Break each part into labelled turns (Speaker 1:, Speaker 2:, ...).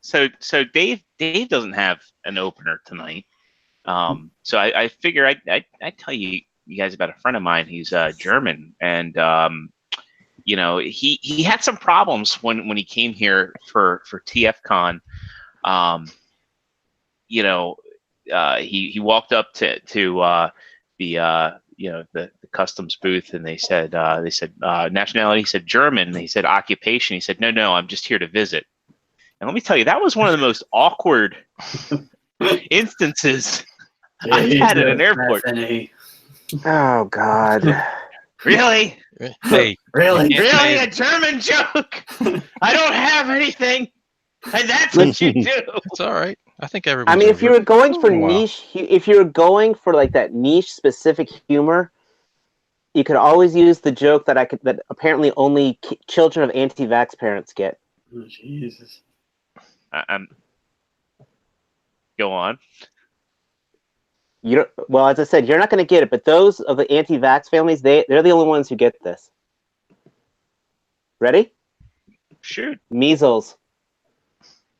Speaker 1: so Dave doesn't have an opener tonight. So I figure I tell you guys about a friend of mine. He's German, and he had some problems when he came here for TFCon. He walked up to the customs booth, and they said nationality. He said German. He said occupation. He said no, I'm just here to visit. And let me tell you, that was one of the most awkward instances I've had at an airport.
Speaker 2: Oh God!
Speaker 1: Really?
Speaker 3: Hey,
Speaker 1: really a German joke? I don't have anything, and that's what you do.
Speaker 3: It's all right. I think everybody.
Speaker 2: I mean, if you were going for niche, if you were going for like that niche specific humor, you could always use the joke that apparently only children of anti-vax parents get.
Speaker 4: Oh, Jesus.
Speaker 1: Go on.
Speaker 2: Well, as I said, you're not going to get it, but those of the anti-vax families, they're the only ones who get this. Ready?
Speaker 1: Shoot.
Speaker 2: Measles.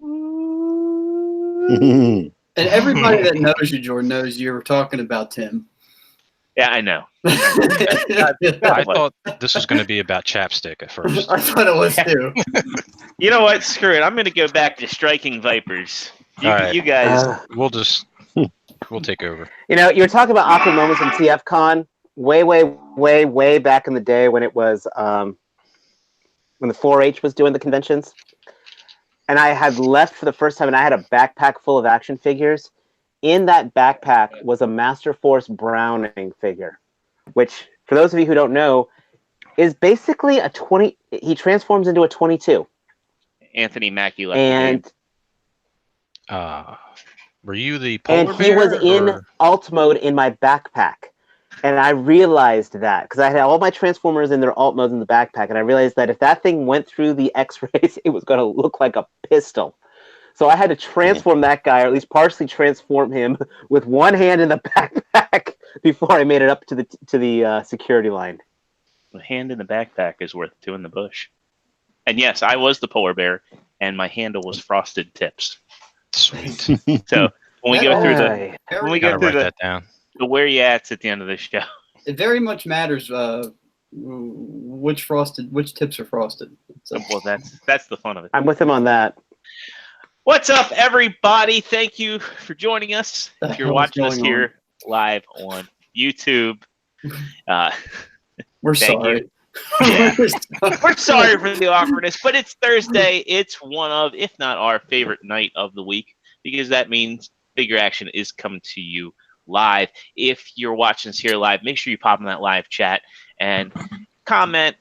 Speaker 4: And everybody that knows you, Jordan, knows you were talking about Tim.
Speaker 1: Yeah, I know.
Speaker 3: I thought this was going to be about chapstick at first.
Speaker 4: I thought it was too.
Speaker 1: You know what? Screw it. I'm going to go back to striking vipers. You guys.
Speaker 3: We'll take over.
Speaker 2: You were talking about awkward moments in TFCon way back in the day when it was when the 4-H was doing the conventions. And I had left for the first time, and I had a backpack full of action figures. In that backpack was a Master Force Browning figure, which, for those of you who don't know, is basically a 20. He transforms into a 22.
Speaker 1: Anthony Mackie left.
Speaker 2: And
Speaker 3: were you the polar
Speaker 2: and he
Speaker 3: bear,
Speaker 2: was in alt mode in my backpack, and I realized that because I had all my Transformers in their alt modes in the backpack, and I realized that if that thing went through the X-rays, it was going to look like a pistol. So I had to transform that guy, or at least partially transform him, with one hand in the backpack before I made it up to the security line.
Speaker 1: The hand in the backpack is worth two in the bush. And yes, I was the polar bear, and my handle was Frosted Tips.
Speaker 3: Sweet.
Speaker 1: So when we go through
Speaker 3: that down.
Speaker 1: The where you at the end of the show.
Speaker 4: It very much matters which tips are frosted. So.
Speaker 1: Well, that's the fun of it.
Speaker 2: I'm with him on that.
Speaker 1: What's up, everybody? Thank you for joining us. If you're watching us here live on YouTube,
Speaker 4: we're sorry.
Speaker 1: Yeah. We're sorry for the awkwardness, but it's Thursday. It's one of, if not our favorite night of the week, because that means Figure Action is coming to you live. If you're watching us here live, make sure you pop in that live chat and comment,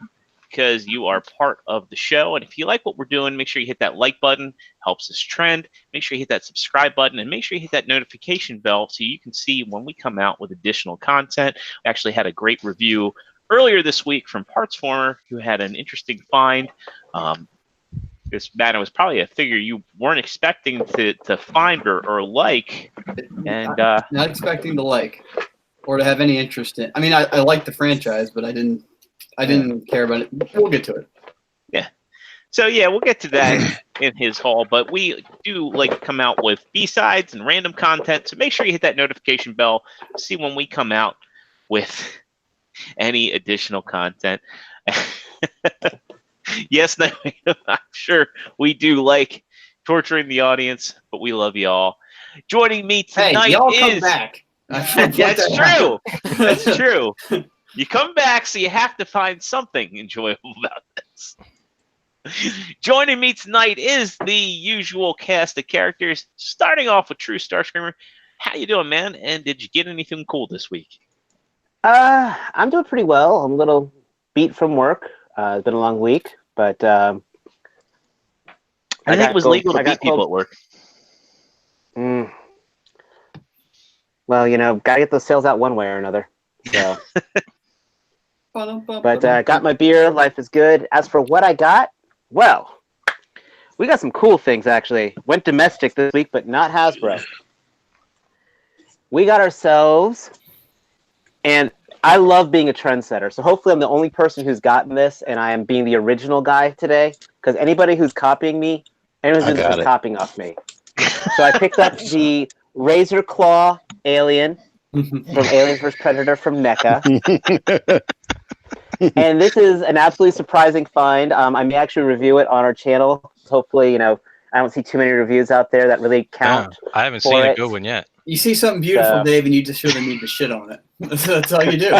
Speaker 1: because you are part of the show. And if you like what we're doing, make sure you hit that like button. Helps us trend. Make sure you hit that subscribe button, and make sure you hit that notification bell so you can see when we come out with additional content. We actually had a great review earlier this week from Partsformer, who had an interesting find. This man was probably a figure you weren't expecting to find or like. And
Speaker 4: not expecting to like or to have any interest in. I mean, I like the franchise, but I didn't care about it. We'll get to it.
Speaker 1: Yeah. So yeah, we'll get to that in his haul, but we do like to come out with B-sides and random content. So make sure you hit that notification bell to see when we come out with any additional content. Yes, no, I'm sure we do like torturing the audience, but we love y'all. Joining me tonight
Speaker 4: y'all come back.
Speaker 1: That's true. That's true. You come back, so you have to find something enjoyable about this. Joining me tonight is the usual cast of characters, starting off with True Starscreamer. How you doing, man? And did you get anything cool this week?
Speaker 2: I'm doing pretty well. I'm a little beat from work. It's been a long week, but
Speaker 1: I think it was legal to beat people at work.
Speaker 2: Well, gotta get those sales out one way or another. So, but got my beer. Life is good. As for what I got, well, we got some cool things actually. Went domestic this week, but not Hasbro. We got ourselves, and I love being a trendsetter, so hopefully I'm the only person who's gotten this, and I am being the original guy today, because anybody who's copying me Anyone's
Speaker 5: I
Speaker 2: doing
Speaker 5: got
Speaker 2: this is
Speaker 5: it.
Speaker 2: copying off me. So I picked up the Razor Claw Alien from Aliens vs. Predator from NECA. And this is an absolutely surprising find. I may actually review it on our channel. Hopefully, I don't see too many reviews out there that really count.
Speaker 3: I haven't seen a good one yet.
Speaker 4: You see something beautiful, Dave, and you just feel the need to shit on it. That's all you do.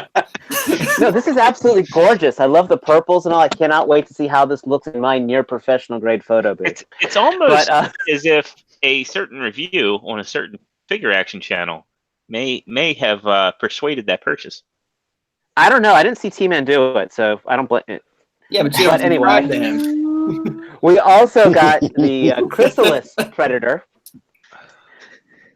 Speaker 2: No, this is absolutely gorgeous. I love the purples and all. I cannot wait to see how this looks in my near professional grade photo booth.
Speaker 1: It's almost as if a certain review on a certain figure action channel may have persuaded that purchase.
Speaker 2: I don't know. I didn't see T-Man do it, so I don't blame it.
Speaker 4: Yeah, but you
Speaker 2: anyway,
Speaker 4: to him.
Speaker 2: We also got the Chrysalis Predator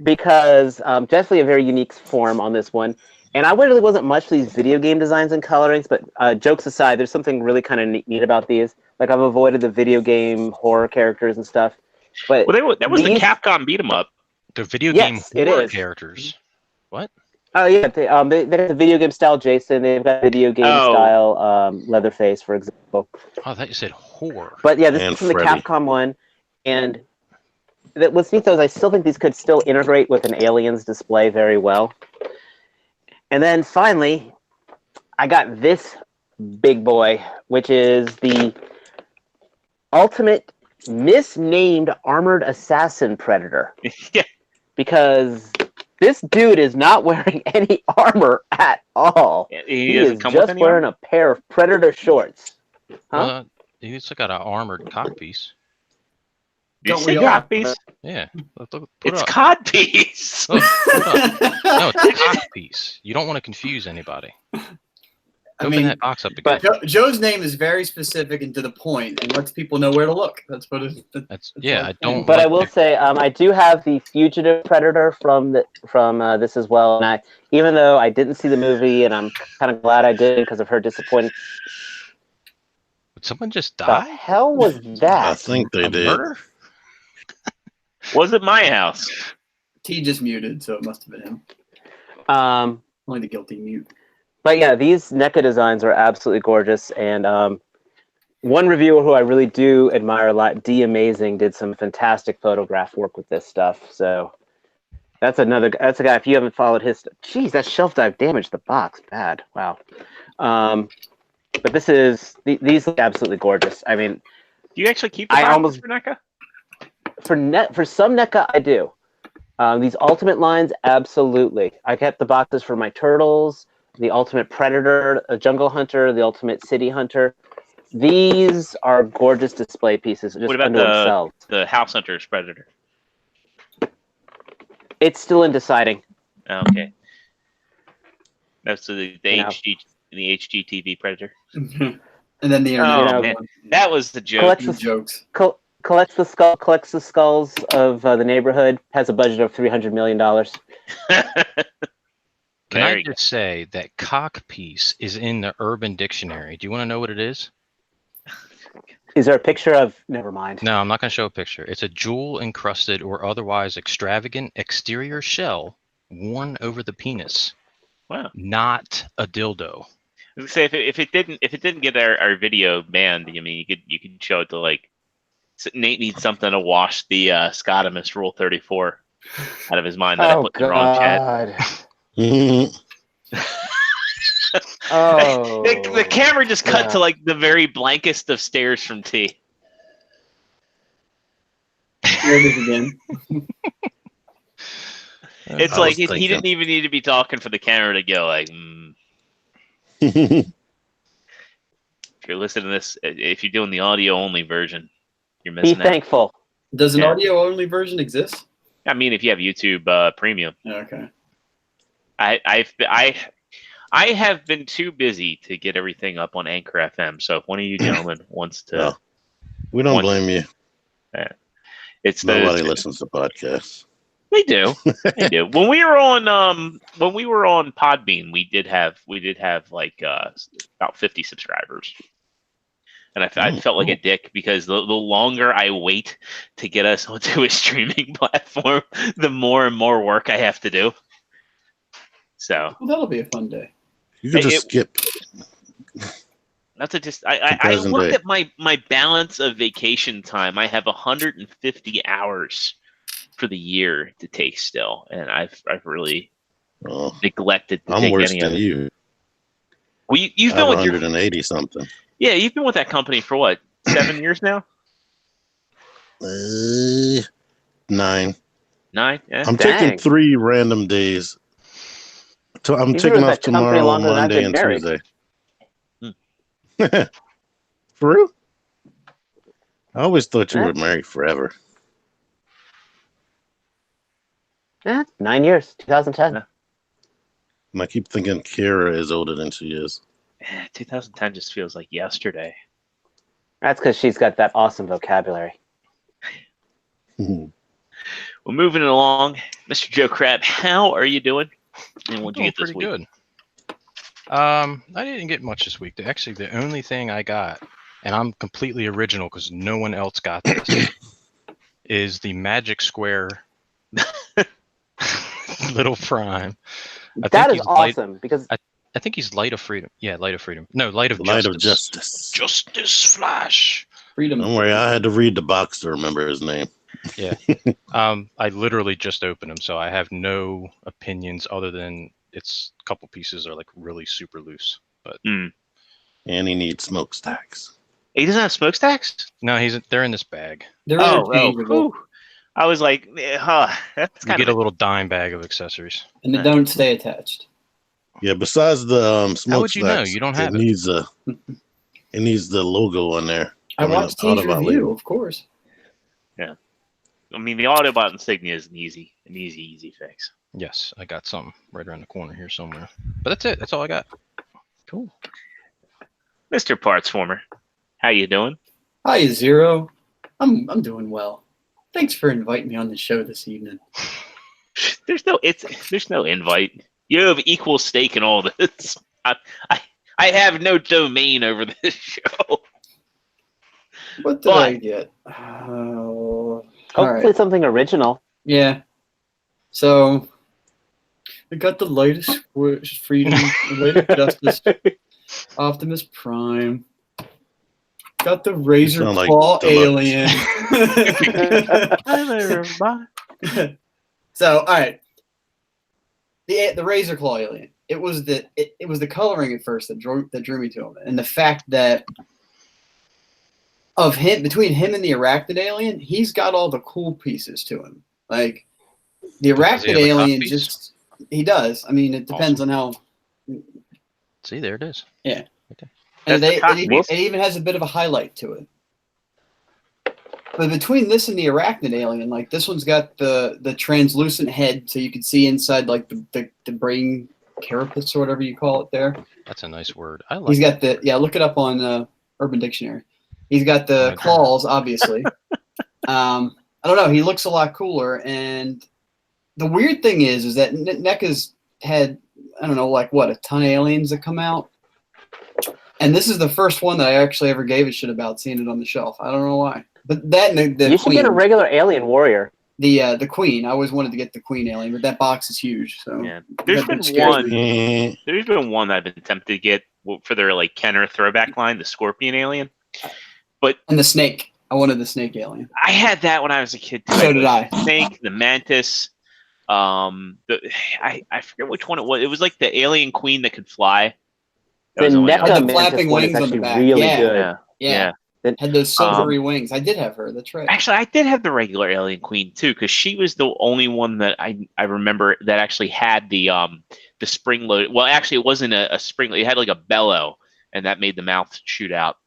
Speaker 2: because definitely a very unique form on this one. And I really wasn't much for these video game designs and colorings, but jokes aside, there's something really kind of neat about these. Like I've avoided the video game horror characters and stuff. But
Speaker 1: that was the Capcom beat 'em up.
Speaker 3: The video game
Speaker 2: it
Speaker 3: horror
Speaker 2: is.
Speaker 3: characters. What?
Speaker 2: Oh yeah, they have the video game style Jason. They've got video game style Leatherface, for example.
Speaker 3: Oh, I thought you said horror.
Speaker 2: But yeah, this
Speaker 5: And
Speaker 2: is from the
Speaker 5: Freddy.
Speaker 2: Capcom one, and what's neat though is I still think these could still integrate with an Aliens display very well. And then finally, I got this big boy, which is the ultimate misnamed armored assassin Predator.
Speaker 1: Yeah.
Speaker 2: Because this dude is not wearing any armor at all.
Speaker 1: He
Speaker 2: is just wearing a pair of Predator shorts. Huh?
Speaker 3: He's got an armored codpiece.
Speaker 1: Don't we all?
Speaker 3: Yeah.
Speaker 1: It's codpiece.
Speaker 3: No, it's codpiece. You don't want to confuse anybody. Open that box up again.
Speaker 4: But Joe's name is very specific and to the point, and lets people know where to look. That's what it is.
Speaker 3: I don't.
Speaker 2: But I will say, I do have the Fugitive Predator from this as well. And even though I didn't see the movie, and I'm kind of glad I did because of her disappointing.
Speaker 3: Did someone just die?
Speaker 2: The hell was that?
Speaker 5: I think they did.
Speaker 3: Murder?
Speaker 1: Was it my house?
Speaker 4: T just muted, so it must have been him. Only the guilty mute.
Speaker 2: But yeah, these NECA designs are absolutely gorgeous. And one reviewer who I really do admire a lot, D Amazing, did some fantastic photograph work with this stuff. So that's a guy, if you haven't followed his stuff. Jeez, that shelf dive damaged the box. Bad. Wow. But these look absolutely gorgeous. I mean,
Speaker 1: do you actually keep the boxes for NECA?
Speaker 2: For some NECA, I do. These Ultimate lines, absolutely. I kept the boxes for my Turtles, the Ultimate Predator, a Jungle Hunter, the Ultimate City Hunter. These are gorgeous display pieces. Just
Speaker 1: what about
Speaker 2: themselves.
Speaker 1: The House Hunter's Predator?
Speaker 2: It's still in deciding.
Speaker 1: Okay. That's the HGTV Predator.
Speaker 4: And then the
Speaker 1: man. That was the joke.
Speaker 4: Jokes.
Speaker 2: Collects the skulls of the neighborhood. Has a budget of $300 million.
Speaker 3: Can I just say that cock piece is in the Urban Dictionary? Do you want to know what it is?
Speaker 2: Is there a picture of? Never mind.
Speaker 3: No, I'm not going to show a picture. It's a jewel-encrusted or otherwise extravagant exterior shell worn over the penis.
Speaker 1: Wow.
Speaker 3: Not a dildo.
Speaker 1: I was gonna say if it didn't get our video banned, I mean you could show it to like Nate needs something to wash the Scotimus Rule 34 out of his mind that I put in the wrong chat.
Speaker 2: Oh,
Speaker 1: the camera just cut to like the very blankest of stares from T.
Speaker 4: Here it is again.
Speaker 1: It's like he didn't even need to be talking for the camera to go like. If you're listening to this, if you're doing the audio only version, you're missing
Speaker 2: Be thankful.
Speaker 4: Does an audio only version exist?
Speaker 1: I mean, if you have YouTube Premium.
Speaker 4: Okay.
Speaker 1: I have been too busy to get everything up on Anchor FM. So if one of you gentlemen wants to,
Speaker 5: we don't blame you.
Speaker 1: Nobody
Speaker 5: listens to podcasts.
Speaker 1: They do. They do. When we were on Podbean, we did have like about 50 subscribers. And I felt like a dick because the longer I wait to get us onto a streaming platform, the more and more work I have to do. So
Speaker 4: that'll be a fun day.
Speaker 5: You could just skip.
Speaker 1: Not to just I
Speaker 5: Present
Speaker 1: looked
Speaker 5: day.
Speaker 1: at my balance of vacation time. I have 150 hours for the year to take still, and I've really
Speaker 5: Oh,
Speaker 1: neglected to
Speaker 5: I'm
Speaker 1: take
Speaker 5: worse
Speaker 1: any of
Speaker 5: than
Speaker 1: it.
Speaker 5: you.
Speaker 1: Well, you've
Speaker 5: I
Speaker 1: been
Speaker 5: have
Speaker 1: with your
Speaker 5: 180 something.
Speaker 1: you've been with that company for what 7 years now?
Speaker 5: 9.
Speaker 1: 9? Yeah.
Speaker 5: I'm
Speaker 2: Dang.
Speaker 5: taking 3 random days. So I'm
Speaker 2: You've been
Speaker 5: taking
Speaker 2: with
Speaker 5: off
Speaker 2: that company
Speaker 5: tomorrow,
Speaker 2: longer than I've
Speaker 5: Monday,
Speaker 2: been
Speaker 5: and
Speaker 2: married.
Speaker 5: Tuesday.
Speaker 1: Hmm.
Speaker 5: For real? I always thought you
Speaker 2: Yeah.
Speaker 5: were married forever.
Speaker 2: 9 years, 2010.
Speaker 1: Yeah.
Speaker 5: And I keep thinking Kira is older than she is.
Speaker 1: 2010 just feels like yesterday.
Speaker 2: That's because she's got that awesome vocabulary.
Speaker 1: Well, moving along, Mr. Joe Crab, how are you doing? And what'd you get this
Speaker 3: pretty
Speaker 1: week?
Speaker 3: good. I didn't get much this week. Actually, the only thing I got, and I'm completely original because no one else got this, is the Magic Square Little Prime.
Speaker 2: That is awesome because
Speaker 3: I think he's Light of Freedom. Yeah, Light of Freedom. No, Light of
Speaker 5: Light
Speaker 3: Justice.
Speaker 5: of Justice.
Speaker 3: Justice Flash.
Speaker 4: Freedom.
Speaker 5: Don't worry, I had to read the box to remember his name.
Speaker 3: Yeah. I literally just opened him, so I have no opinions other than its couple pieces are like really super loose. But
Speaker 5: And he needs smokestacks.
Speaker 1: He doesn't have smokestacks?
Speaker 3: no, they're in this bag.
Speaker 4: They're
Speaker 1: Oh,
Speaker 4: interchangeable,
Speaker 1: whew. I was like, that's
Speaker 3: You
Speaker 1: kind
Speaker 3: get
Speaker 1: of
Speaker 3: a little dime bag of accessories.
Speaker 4: and they don't stay attached.
Speaker 5: Yeah, besides the
Speaker 3: How
Speaker 5: smokestacks,
Speaker 3: would you know? You don't have it.
Speaker 5: It needs the logo on there.
Speaker 4: I watched
Speaker 5: the
Speaker 4: T's
Speaker 5: Autobot
Speaker 4: review,
Speaker 5: label.
Speaker 4: of course.
Speaker 1: I mean, the Autobot insignia is an easy fix.
Speaker 3: Yes, I got something right around the corner here somewhere. But that's it. That's all I got.
Speaker 1: Cool. Mr. Partsformer, how you doing?
Speaker 4: Hi, Zero. I'm doing well. Thanks for inviting me on the show this evening.
Speaker 1: There's no invite. You have equal stake in all this. I have no domain over this show.
Speaker 4: What did I get?
Speaker 2: hopefully something original.
Speaker 4: Yeah. So I got the latest Freedom, the latest Justice, Optimus Prime. Got the Razor
Speaker 5: sound like
Speaker 4: Claw
Speaker 5: Deluxe.
Speaker 4: Alien.
Speaker 1: Hi there, everybody.
Speaker 4: So, all right. The Razor Claw Alien. It was the coloring at first that drew me to him, and the fact that of him between him and the Arachnid Alien, he's got all the cool pieces to him. Like the
Speaker 3: Does he
Speaker 4: Arachnid
Speaker 3: have a
Speaker 4: Alien,
Speaker 3: cockpiece?
Speaker 4: he does. I mean, it depends on how.
Speaker 3: See, there it is.
Speaker 4: Yeah.
Speaker 3: Okay.
Speaker 4: And
Speaker 1: That's the cockpiece.
Speaker 4: it even has a bit of a highlight to it. But between this and the Arachnid Alien, like this one's got the translucent head, so you can see inside like the brain carapace or whatever you call it there.
Speaker 3: That's a nice word. I like
Speaker 4: He's got look it up on Urban Dictionary. He's got the claws, obviously. I don't know. He looks a lot cooler. And the weird thing is that NECA's had, I don't know, like what, a ton of aliens that come out. And this is the first one that I actually ever gave a shit about seeing it on the shelf. I don't know why. But that and the
Speaker 2: You should
Speaker 4: Queen,
Speaker 2: get a regular alien warrior.
Speaker 4: the Queen. I always wanted to get the Queen alien, but that box is huge. So
Speaker 1: Yeah, there's been
Speaker 4: that scares
Speaker 1: one.
Speaker 5: Eh,
Speaker 1: There's been one that I've been tempted to get for their like Kenner throwback line, the Scorpion alien.
Speaker 4: And the snake. I wanted the snake alien.
Speaker 1: I had that when I was a kid too.
Speaker 4: So did I.
Speaker 1: The snake, the mantis. I forget which one it was. It was like the alien queen that could fly. That
Speaker 2: The
Speaker 1: was only
Speaker 2: NECA
Speaker 1: on-
Speaker 4: Had the
Speaker 2: Mantis
Speaker 4: flapping
Speaker 2: one is
Speaker 4: wings on the
Speaker 2: actually
Speaker 4: back.
Speaker 2: really
Speaker 4: Yeah.
Speaker 2: good.
Speaker 1: Yeah.
Speaker 4: Yeah.
Speaker 2: Then-
Speaker 4: Had those silvery wings. I did have her. That's right.
Speaker 1: Actually, I did have the regular alien queen too, because she was the only one that I remember that actually had the spring load. Well, actually, it wasn't a spring. It had like a bellow, and that made the mouth shoot out.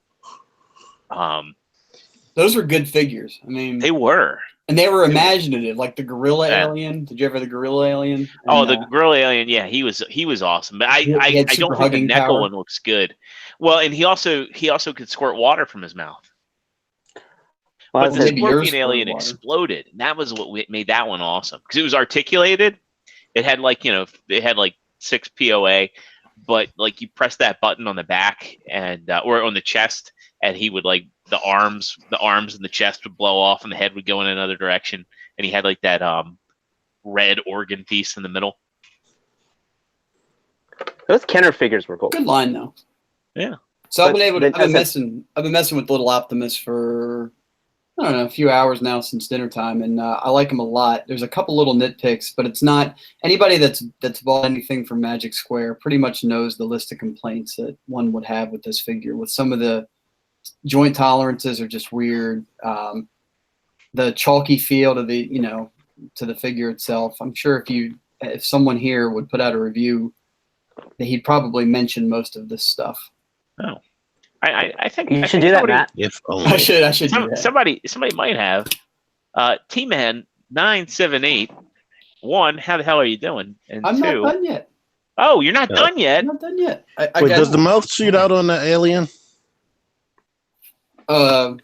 Speaker 4: Those were good figures. I mean,
Speaker 1: They were.
Speaker 4: and they were imaginative, like the gorilla
Speaker 1: Yeah.
Speaker 4: alien. Did you ever have the gorilla alien?
Speaker 1: Oh,
Speaker 4: And,
Speaker 1: the gorilla alien, yeah, he was awesome. But
Speaker 4: He
Speaker 1: I
Speaker 4: had
Speaker 1: don't
Speaker 4: super
Speaker 1: think the
Speaker 4: hugging
Speaker 1: NECA
Speaker 4: power.
Speaker 1: one looks good. Well, and he also could squirt water from his mouth.
Speaker 2: Well,
Speaker 1: But the
Speaker 4: maybe yours
Speaker 1: Scorpion
Speaker 4: squirted
Speaker 1: alien
Speaker 4: water.
Speaker 1: exploded. And that was what made that one awesome because it was articulated. It had like it had like 6 POA, but like you press that button on the back and or on the chest, and he would like the arms and the chest would blow off, and the head would go in another direction. And he had like that red organ piece in the middle.
Speaker 2: those Kenner figures were cool.
Speaker 4: good line though.
Speaker 1: Yeah.
Speaker 4: So I've
Speaker 2: But
Speaker 4: been
Speaker 2: that
Speaker 4: messing with Little Optimus for I don't know, a few hours now since dinner time, and I like them a lot. There's a couple little nitpicks, but it's not anybody that's bought anything from Magic Square pretty much knows the list of complaints that one would have with this figure. With some of the joint tolerances are just weird. The chalky feel to the figure itself. I'm sure if someone here would put out a review, that he'd probably mention most of this stuff.
Speaker 1: Oh, I think
Speaker 2: you should do that, Matt.
Speaker 5: If only.
Speaker 4: I should do that.
Speaker 1: Somebody might have. T-Man 978. One, how the hell are you doing? And
Speaker 4: I'm
Speaker 1: two,
Speaker 4: not done yet.
Speaker 1: oh, you're not done yet.
Speaker 4: I'm not done yet.
Speaker 5: Wait, does the mouth shoot out on the alien?
Speaker 4: It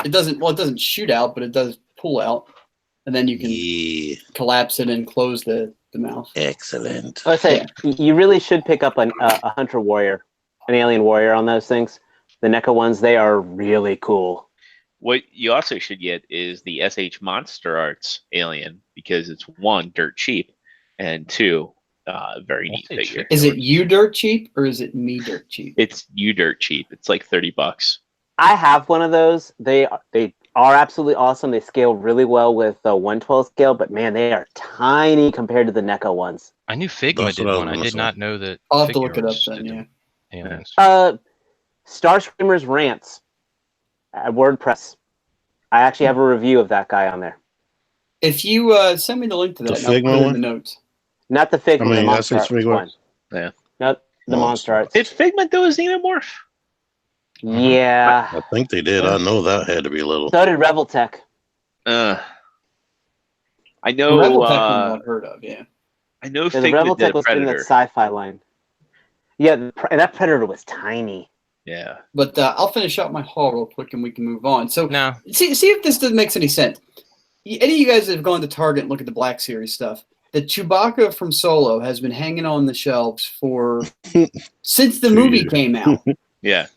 Speaker 4: doesn't. Well, it doesn't shoot out, but it does pull out, and then you can collapse it and close the mouth.
Speaker 5: Excellent.
Speaker 2: I say you really should pick up a hunter warrior, an alien warrior on those things. The NECA ones, they are really cool.
Speaker 1: What you also should get is the SH Monster Arts alien, because it's one, dirt cheap, and two, very neat figure.
Speaker 4: Is it you dirt cheap or is it me dirt cheap?
Speaker 1: It's you dirt cheap. It's like $30.
Speaker 2: I have one of those. They are absolutely awesome. They scale really well with the 112 scale, but man, they are tiny compared to the NECA ones.
Speaker 3: I knew Figma did one. I did not know that.
Speaker 4: I'll have to look it up then. Yeah.
Speaker 3: Aliens.
Speaker 2: Starscreamer's Rants at WordPress. I actually have a review of that guy on there.
Speaker 4: If you send me the link to that,
Speaker 5: The
Speaker 4: I'll put
Speaker 5: Figma
Speaker 4: it in
Speaker 5: one?
Speaker 4: the notes.
Speaker 2: Not the Figma, the
Speaker 5: that's
Speaker 2: Monster
Speaker 5: his
Speaker 2: Arts
Speaker 5: Figma.
Speaker 2: one.
Speaker 1: Yeah.
Speaker 2: Not the Monster Arts.
Speaker 1: Did Figment do his Xenomorph?
Speaker 2: Yeah.
Speaker 5: I think they did. I know that had to be little.
Speaker 2: So did Reveltech.
Speaker 1: I
Speaker 4: The
Speaker 1: know.
Speaker 4: Rebel Tech one I've heard of. Yeah.
Speaker 1: I know
Speaker 2: Yeah, the
Speaker 1: Figment did
Speaker 2: Reveltech
Speaker 1: a
Speaker 2: was in that
Speaker 1: Predator.
Speaker 2: sci-fi line. Yeah, and that Predator was tiny.
Speaker 1: Yeah.
Speaker 4: But I'll finish up my haul real quick and we can move on. So
Speaker 3: No.
Speaker 4: see if this makes any sense. Any of you guys that have gone to Target and look at the Black Series stuff, the Chewbacca from Solo has been hanging on the shelves since the movie came out.
Speaker 1: Yeah.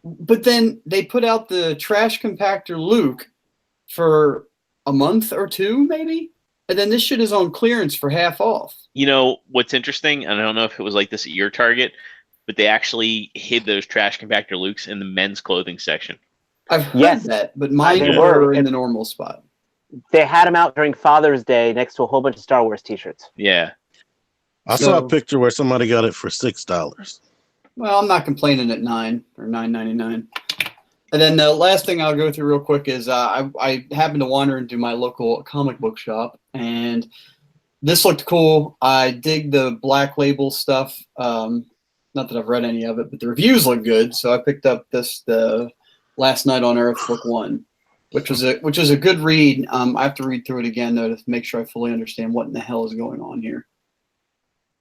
Speaker 4: But then they put out the trash compactor Luke for a month or two, maybe? And then this shit is on clearance for half off.
Speaker 1: You know what's interesting, and I don't know if it was like this at your Target, but they actually hid those trash compactor Lukes in the men's clothing section.
Speaker 4: I've heard
Speaker 2: Yes.
Speaker 4: that, but mine
Speaker 2: They
Speaker 4: were
Speaker 2: were.
Speaker 4: in the normal spot.
Speaker 2: They had them out during Father's Day next to a whole bunch of Star Wars T-shirts.
Speaker 1: Yeah.
Speaker 5: I saw a picture where somebody got it for $6.
Speaker 4: Well, I'm not complaining at $9 or $9.99. And then the last thing I'll go through real quick is I happened to wander into my local comic book shop, and this looked cool. I dig the Black Label stuff. Not that I've read any of it, but the reviews look good. So I picked up the Last Night on Earth Book 1, which was a good read. I have to read through it again though to make sure I fully understand what in the hell is going on here.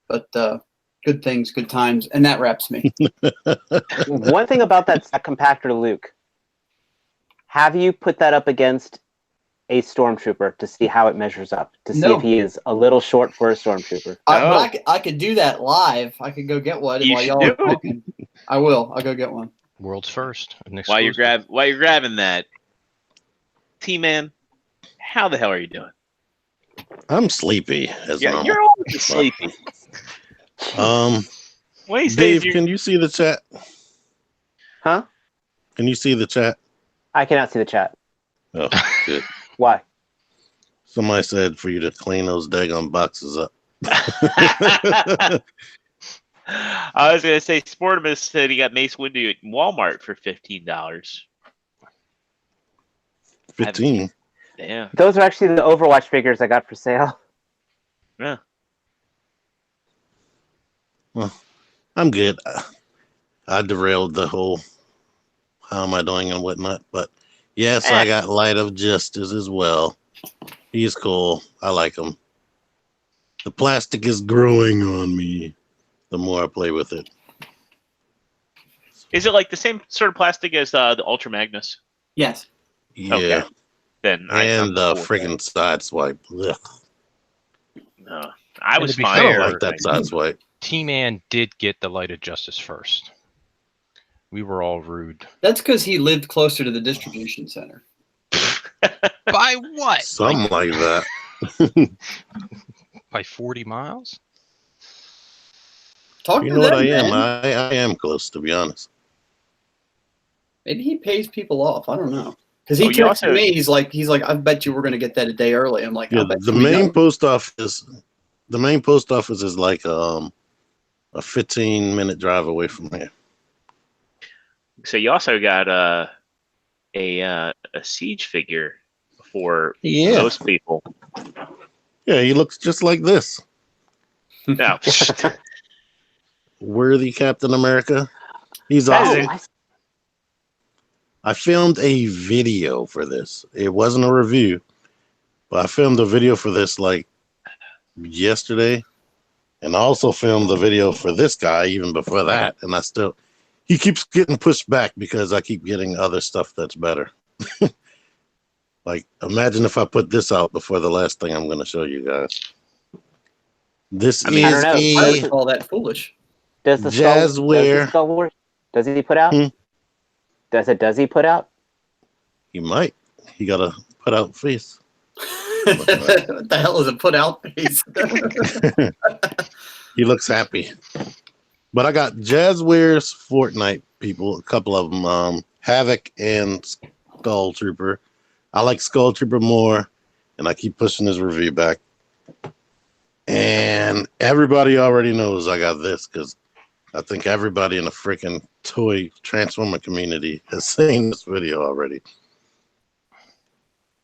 Speaker 4: But good things, good times, and that wraps me.
Speaker 2: One thing about that compactor Luke, have you put that up against a stormtrooper to see how it measures up, to see if he is a little short for a stormtrooper?
Speaker 4: I could do that live. I could go get one while y'all are talking. I will. I'll go get one.
Speaker 3: World's first.
Speaker 1: While you're grabbing that, T-Man, how the hell are you doing?
Speaker 5: I'm sleepy as normal.
Speaker 1: You're always sleepy.
Speaker 5: Dave, can you see the chat?
Speaker 2: Huh?
Speaker 5: Can you see the chat?
Speaker 2: I cannot see the chat.
Speaker 5: Oh, good.
Speaker 2: Why?
Speaker 5: Somebody said for you to clean those daggone boxes up.
Speaker 1: I was going to say, Sportimus said he got Mace Windu at Walmart for $15.
Speaker 5: 15.
Speaker 1: Yeah.
Speaker 2: Those are actually the Overwatch figures I got for sale.
Speaker 1: Yeah.
Speaker 5: Well, I'm good. I derailed the whole how am I doing and whatnot, but yes, I got Light of Justice as well. He's cool. I like him. The plastic is growing on me the more I play with it.
Speaker 1: Is it like the same sort of plastic as the Ultra Magnus?
Speaker 4: Yes.
Speaker 5: Yeah.
Speaker 1: Okay. Then
Speaker 5: and the freaking side swipe. Ugh.
Speaker 1: No, I was
Speaker 3: fine.
Speaker 5: I don't like that side swipe.
Speaker 3: T-Man did get the Light of Justice first. We were all rude.
Speaker 4: That's because he lived closer to the distribution center.
Speaker 3: By what?
Speaker 5: Something like that.
Speaker 3: By 40 miles?
Speaker 4: Talk
Speaker 5: You
Speaker 4: to
Speaker 5: know what
Speaker 4: them,
Speaker 5: I am?
Speaker 4: man.
Speaker 5: I am close, to be honest.
Speaker 4: Maybe he pays people off. I don't know. Because he
Speaker 1: Oh, you
Speaker 4: texted
Speaker 1: also-
Speaker 4: me. He's like, I bet you we're gonna get that a day early. I'm like,
Speaker 5: Yeah,
Speaker 4: I bet
Speaker 5: the
Speaker 4: you we
Speaker 5: main
Speaker 4: don't.
Speaker 5: post office. The main post office is like a 15-minute drive away from here.
Speaker 1: So you also got a siege figure for
Speaker 5: Yeah.
Speaker 1: most people.
Speaker 5: Yeah, he looks just like this.
Speaker 1: No,
Speaker 5: Worthy Captain America. He's
Speaker 1: That is
Speaker 5: awesome.
Speaker 1: it.
Speaker 5: I filmed a video for this. It wasn't a review, but I filmed a video for this like yesterday, and I also filmed the video for this guy even before that. And he keeps getting pushed back because I keep getting other stuff that's better. Like, imagine if I put this out before the last thing I'm going to show you guys. This
Speaker 2: I don't
Speaker 5: is
Speaker 2: know.
Speaker 4: I
Speaker 5: a
Speaker 4: would call that foolish.
Speaker 2: Does the
Speaker 5: Jazwares.
Speaker 2: Does he put out?
Speaker 5: Hmm.
Speaker 2: Does he put out?
Speaker 5: He might. He got a put out face.
Speaker 4: What the hell is a put out face?
Speaker 5: He looks happy. But I got Jazwares Fortnite people, a couple of them, Havoc and Skull Trooper. I like Skull Trooper more, and I keep pushing his review back. And everybody already knows I got this because I think everybody in the freaking toy Transformer community has seen this video already.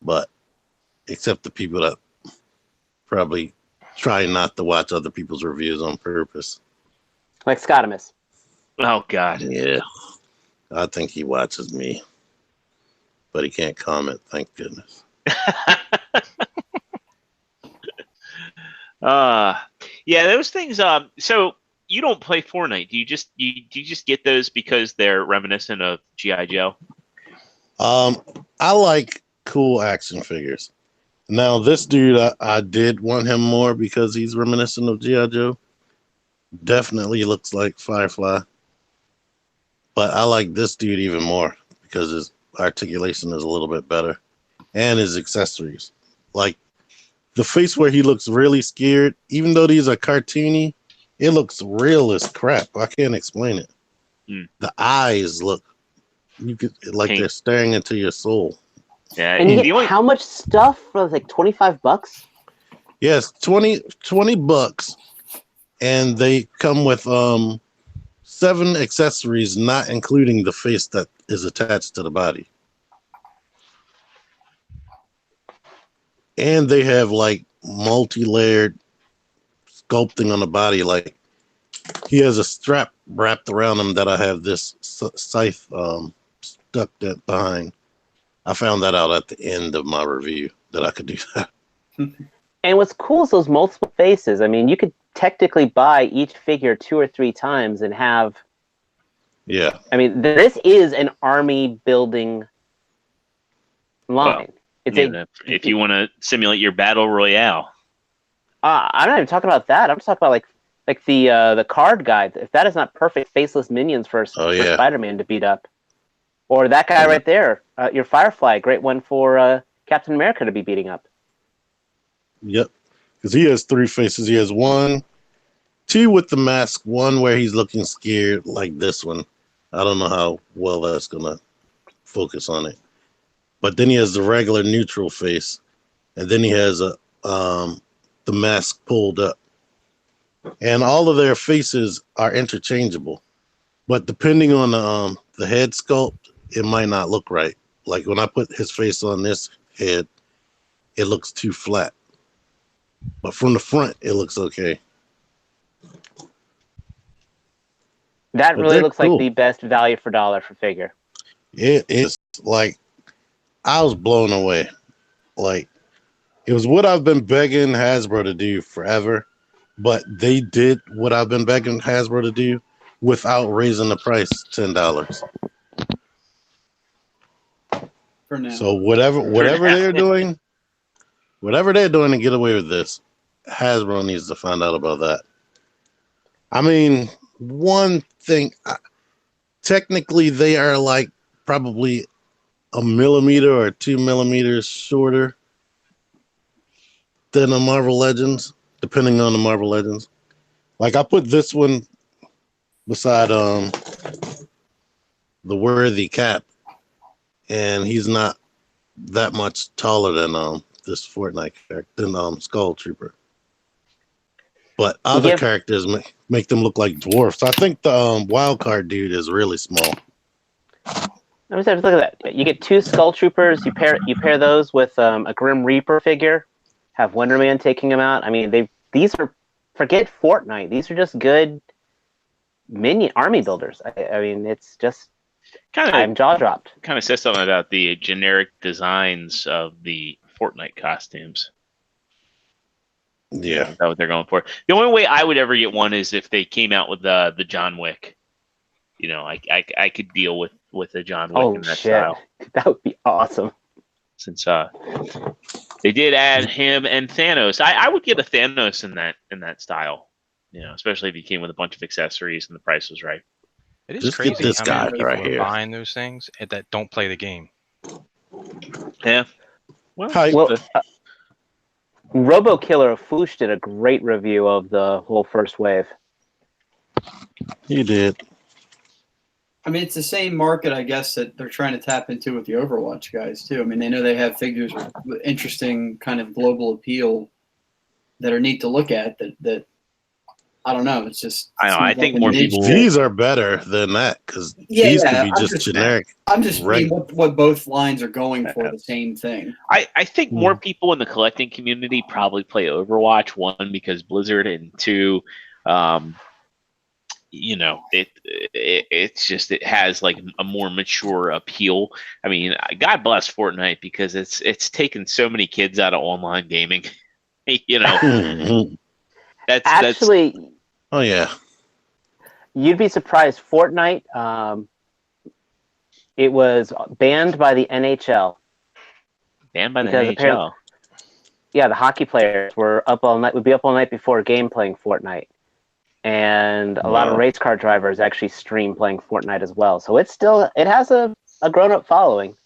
Speaker 5: But except the people that probably try not to watch other people's reviews on purpose.
Speaker 2: Like Scotimus.
Speaker 1: oh god.
Speaker 5: Yeah, I think he watches me, but he can't comment. Thank goodness.
Speaker 1: Yeah, those things. So you don't play Fortnite? Do you just get those because they're reminiscent of GI Joe?
Speaker 5: I like cool action figures. Now, this dude, I did want him more because he's reminiscent of G.I. Joe. Definitely looks like Firefly. But I like this dude even more because his articulation is a little bit better. And his accessories. Like, the face where he looks really scared, even though these are cartoony, it looks real as crap. I can't explain it. The eyes look, you could like
Speaker 1: Pink.
Speaker 5: they're staring into your soul.
Speaker 1: Yeah.
Speaker 2: And you
Speaker 1: the
Speaker 2: get
Speaker 1: only-
Speaker 2: how much stuff for like $25?
Speaker 5: Yes, 20 bucks, and they come with 7 accessories, not including the face that is attached to the body. And they have like multi-layered sculpting on the body. Like, he has a strap wrapped around him that I have this scythe stuck behind. I found that out at the end of my review that I could do that.
Speaker 2: And what's cool is those multiple faces. I mean, you could technically buy each figure 2 or 3 times and have.
Speaker 5: Yeah.
Speaker 2: I mean, this is an army building line.
Speaker 1: Well, if you want to simulate your battle royale.
Speaker 2: I'm not even talking about that. I'm just talking about like the card guy. If that is not perfect faceless minions for Spider-Man to beat up, or that guy right there, your Firefly, great one for Captain America to be beating up.
Speaker 5: Yep, because he has 3 faces. He has 2 with the mask, 1 where he's looking scared, like this one. I don't know how well that's gonna focus on it. But then he has the regular neutral face, and then he has the mask pulled up. And all of their faces are interchangeable, but depending on the head sculpt, it might not look right. Like when I put his face on this head, it looks too flat. But from the front, it looks okay.
Speaker 2: That
Speaker 5: But
Speaker 2: really
Speaker 5: they're
Speaker 2: looks
Speaker 5: cool.
Speaker 2: like the best value for dollar for figure.
Speaker 5: It is like, I was blown away. Like, it was what I've been begging Hasbro to do forever, but they did what I've been begging Hasbro to do without raising the price $10.
Speaker 4: For now.
Speaker 5: So whatever they're doing to get away with this, Hasbro needs to find out about that. I mean, one thing, technically they are like probably 1 millimeter or 2 millimeters shorter than a Marvel Legends, depending on the Marvel Legends. Like, I put this one beside the Worthy Cap, and he's not that much taller than this Fortnite character than Skull Trooper. But other characters make them look like dwarfs. I think the wild card dude is really small.
Speaker 2: Let me look at that. You get 2 Skull Troopers. You pair those with a Grim Reaper figure. Have Wonder Man taking him out. I mean, these are, forget Fortnite. These are just good minion army builders. I mean, it's just I'm jaw dropped.
Speaker 1: Kind of says something about the generic designs of the Fortnite costumes.
Speaker 5: Yeah,
Speaker 1: that's what they're going for. The only way I would ever get one is if they came out with the John Wick. You know, I could deal with a John Wick in that style.
Speaker 2: That would be awesome.
Speaker 1: Since they did add him and Thanos, I would get a Thanos in that style. You know, especially if he came with a bunch of accessories and the price was right.
Speaker 3: It is
Speaker 5: Just
Speaker 3: crazy
Speaker 5: get this
Speaker 3: how
Speaker 5: guy
Speaker 3: many people
Speaker 5: right
Speaker 3: are
Speaker 5: here.
Speaker 3: buying those things that don't play the game.
Speaker 1: Yeah.
Speaker 2: Well, Robo Killer Foosh did a great review of the whole first wave.
Speaker 5: He did.
Speaker 4: I mean, it's the same market, I guess, that they're trying to tap into with the Overwatch guys, too. I mean, they know they have figures with interesting kind of global appeal that are neat to look at that I don't know. It's just.
Speaker 1: I know. I think more people.
Speaker 5: These are better than that because these could be just generic.
Speaker 4: I'm just reading what both lines are going for the same thing.
Speaker 1: I think more people in the collecting community probably play Overwatch, 1, because Blizzard, and 2, you know, it's just, it has like a more mature appeal. I mean, God bless Fortnite because it's taken so many kids out of online gaming. You know, that's
Speaker 2: actually.
Speaker 5: Oh yeah.
Speaker 2: You'd be surprised. Fortnite, it was banned by the NHL.
Speaker 1: Banned by the NHL.
Speaker 2: Yeah, the hockey players were up all night. Would be up all night before a game playing Fortnite, and a lot of race car drivers actually stream playing Fortnite as well. So it has a grown-up following.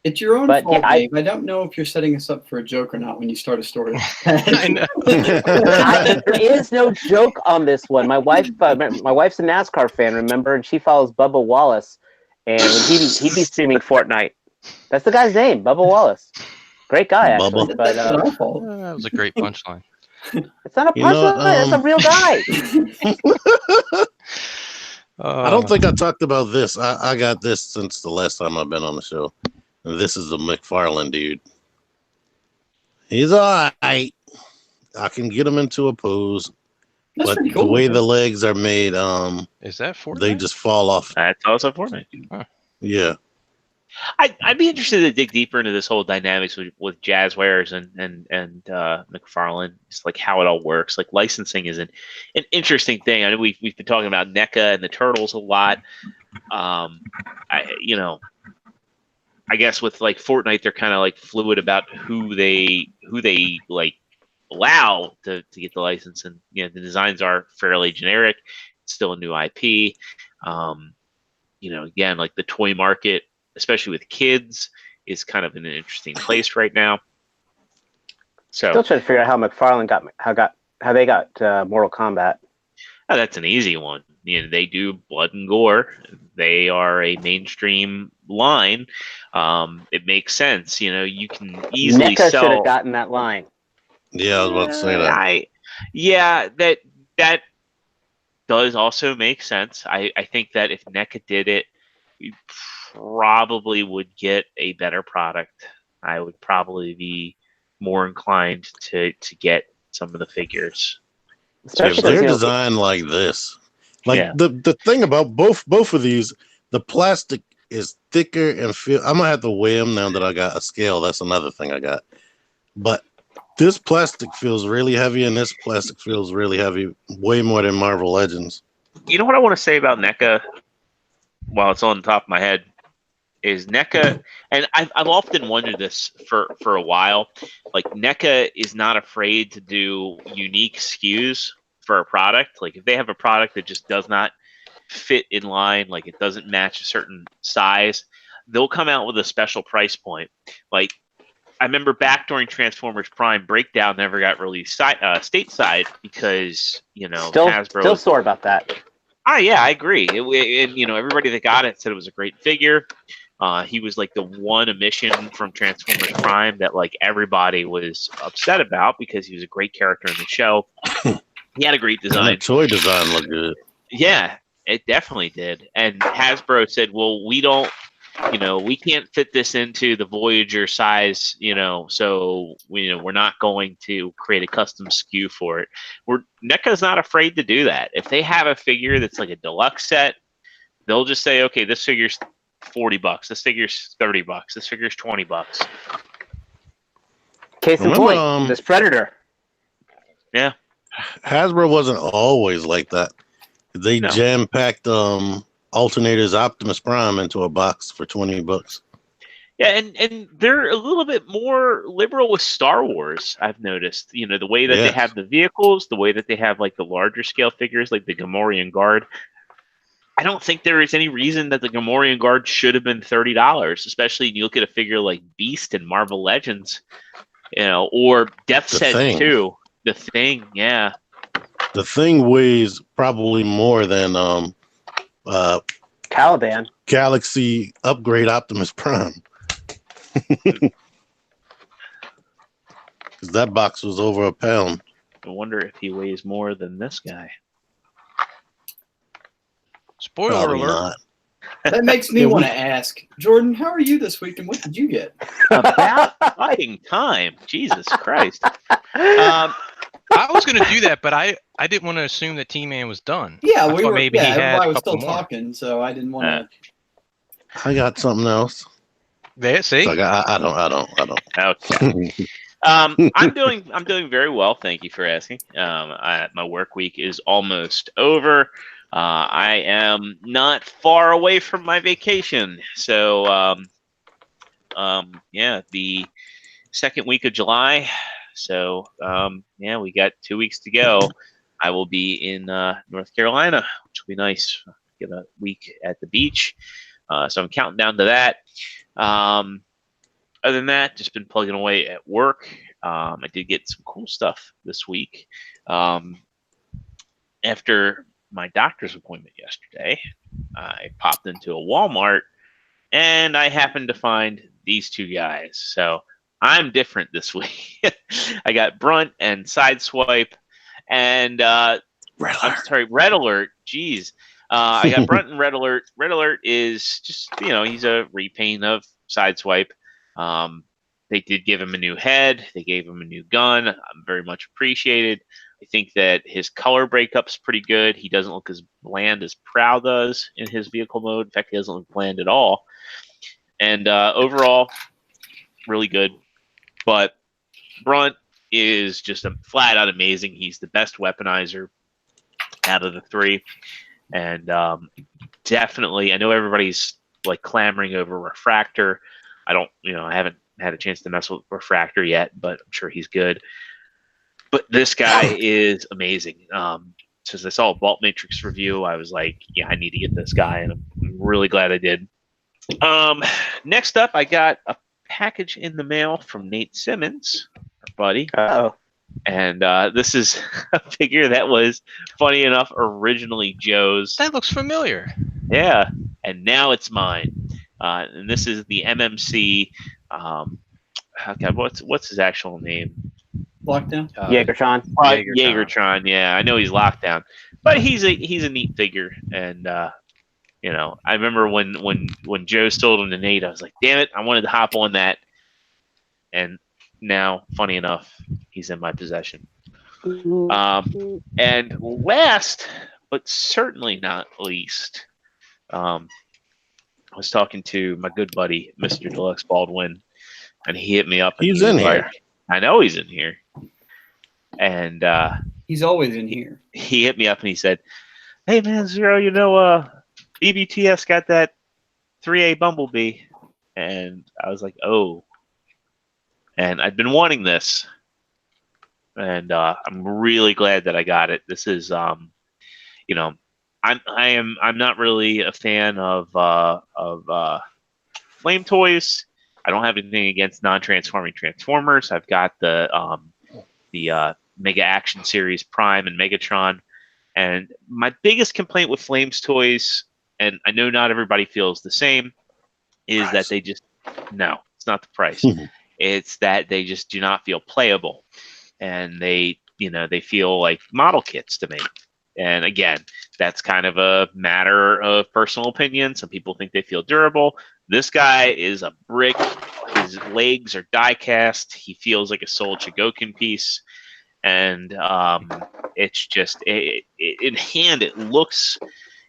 Speaker 4: It's your own fault, Dave. I don't know if you're setting us up for a joke or not when you start a story.
Speaker 3: I know.
Speaker 2: There is no joke on this one. My wife's a NASCAR fan, remember, and she follows Bubba Wallace, and he'd be streaming Fortnite. That's the guy's name, Bubba Wallace. Great guy, actually.
Speaker 5: Bubba.
Speaker 2: But
Speaker 3: That was a great punchline.
Speaker 2: It's not a punchline. That's a real guy.
Speaker 5: I don't think I talked about this. I got this since the last time I've been on the show. And this is the McFarlane dude. He's all right. I can get him into a pose. But cool, the way the legs are made,
Speaker 3: is that Fortnite?
Speaker 5: They just fall off.
Speaker 1: That's also Fortnite.
Speaker 3: Huh.
Speaker 5: Yeah.
Speaker 1: I'd be interested to dig deeper into this whole dynamics with Jazwares and McFarlane, just like how it all works. Like licensing is an interesting thing. I know we've been talking about NECA and the Turtles a lot. I guess with like Fortnite, they're kind of like fluid about who they like allow to get the license, and you know the designs are fairly generic. It's still a new IP. Again, like the toy market, especially with kids, is kind of in an interesting place right now. So
Speaker 2: still trying to figure out how McFarlane how they got Mortal Kombat.
Speaker 1: Oh, that's an easy one. You know, they do blood and gore. They are a mainstream line. It makes sense. You know, you can easily
Speaker 2: NECA
Speaker 1: sell.
Speaker 2: should have gotten that line.
Speaker 5: Yeah, I was about to say that.
Speaker 1: That does also make sense. I think that if NECA did it, we probably would get a better product. I would probably be more inclined to get some of the figures.
Speaker 5: If they're designed like this, the thing about both of these, the plastic is thicker and I'm gonna have to weigh them now that I got a scale. That's another thing I got. But this plastic feels really heavy, and this plastic feels really heavy, way more than Marvel Legends.
Speaker 1: You know what I want to say about NECA, while it's on the top of my head, is NECA, and I've often wondered this for a while. Like NECA is not afraid to do unique SKUs for a product. Like if they have a product that just does not fit in line, like it doesn't match a certain size, they'll come out with a special price point. Like I remember back during Transformers Prime, Breakdown never got released stateside because Hasbro
Speaker 2: still sore about that.
Speaker 1: Yeah, I agree. Everybody that got it said it was a great figure. He was like the one omission from Transformers Prime that like everybody was upset about because he was a great character in the show. He had a great
Speaker 5: And
Speaker 1: design.
Speaker 5: the toy design looked good.
Speaker 1: Yeah, it definitely did. And Hasbro said, well, we can't fit this into the Voyager size, so we're not going to create a custom SKU for it. NECA's not afraid to do that. If they have a figure that's like a deluxe set, they'll just say, okay, this figure's $40, this figure's $30, this figure's $20.
Speaker 2: Case in point, this Predator.
Speaker 1: Yeah.
Speaker 5: Hasbro wasn't always like that. They jam-packed Alternators Optimus Prime into a box for $20.
Speaker 1: Yeah, and they're a little bit more liberal with Star Wars, I've noticed. The way that they have the vehicles, the way that they have like the larger scale figures, like the Gamorrean Guard. I don't think there is any reason that the Gamorrean Guard should have been $30, especially when you look at a figure like Beast and Marvel Legends, or Death Set 2. The Thing, yeah.
Speaker 5: The Thing weighs probably more than
Speaker 2: Caliban.
Speaker 5: Galaxy Upgrade Optimus Prime. Because that box was over a pound.
Speaker 1: I wonder if he weighs more than this guy.
Speaker 3: Spoiler
Speaker 5: Probably
Speaker 3: alert.
Speaker 5: not.
Speaker 4: That makes me want to ask, Jordan, how are you this week and what did you get?
Speaker 1: About fucking time. Jesus Christ.
Speaker 3: I was going to do that, but I didn't want to assume that T-Man was done.
Speaker 4: Yeah,
Speaker 3: I thought maybe he had
Speaker 4: everybody was
Speaker 3: a couple
Speaker 4: still
Speaker 3: more.
Speaker 4: talking, so I didn't want to.
Speaker 5: I got something else.
Speaker 3: There, see?
Speaker 5: Like, I don't.
Speaker 1: Okay. I'm doing very well. Thank you for asking. My work week is almost over. I am not far away from my vacation. So, the second week of July. So, we got 2 weeks to go. I will be in North Carolina, which will be nice. Get a week at the beach. So I'm counting down to that. Other than that, just been plugging away at work. I did get some cool stuff this week. After my doctor's appointment yesterday, I popped into a Walmart and I happened to find these two guys. So I'm different this week. I got Brunt and Sideswipe and Red Alert. Jeez. I got Brunt and Red Alert. Red Alert is just, he's a repaint of Sideswipe. They did give him a new head. They gave him a new gun. I'm very much appreciated. I think that his color breakup's pretty good. He doesn't look as bland as Prowl does in his vehicle mode. In fact, he doesn't look bland at all. And overall, really good. But Brunt is just a flat out amazing. He's the best weaponizer out of the three. And definitely, I know everybody's like clamoring over Refractor. I haven't had a chance to mess with Refractor yet, but I'm sure he's good. But this guy is amazing. Since I saw a Vault Matrix review, I was like, yeah, I need to get this guy, and I'm really glad I did. Next up, I got a package in the mail from Nate Simmons, our buddy.
Speaker 2: Oh.
Speaker 1: And this is a figure that was, funny enough, originally Joe's.
Speaker 3: That looks familiar.
Speaker 1: Yeah, and now it's mine. And this is the MMC. What's his actual name?
Speaker 4: Lockdown?
Speaker 2: Jaegertron.
Speaker 1: Jaegertron. Yeah, I know he's locked down, but he's a neat figure. And I remember when Joe sold him to Nate, I was like, damn it, I wanted to hop on that. And now, funny enough, he's in my possession. And last, but certainly not least, I was talking to my good buddy, Mr. Deluxe Baldwin, and he hit me up. And
Speaker 5: He's
Speaker 1: he was
Speaker 5: in here.
Speaker 1: like, I know he's in here. And
Speaker 4: he's always in here.
Speaker 1: He hit me up and he said, hey, man, Zero, BBTS got that 3A Bumblebee. And I was like, oh. And I've been wanting this. And I'm really glad that I got it. This is, I'm not really a fan of flame toys. I don't have anything against non-transforming Transformers. I've got the Mega Action Series Prime and Megatron. And my biggest complaint with Flames toys, and I know not everybody feels the same, is that they just no, it's not the price. It's that they just do not feel playable, and they feel like model kits to me. And again, that's kind of a matter of personal opinion. Some people think they feel durable. This guy is a brick. His legs are die cast. He feels like a Soul Chigokin piece, and it's just in hand. It looks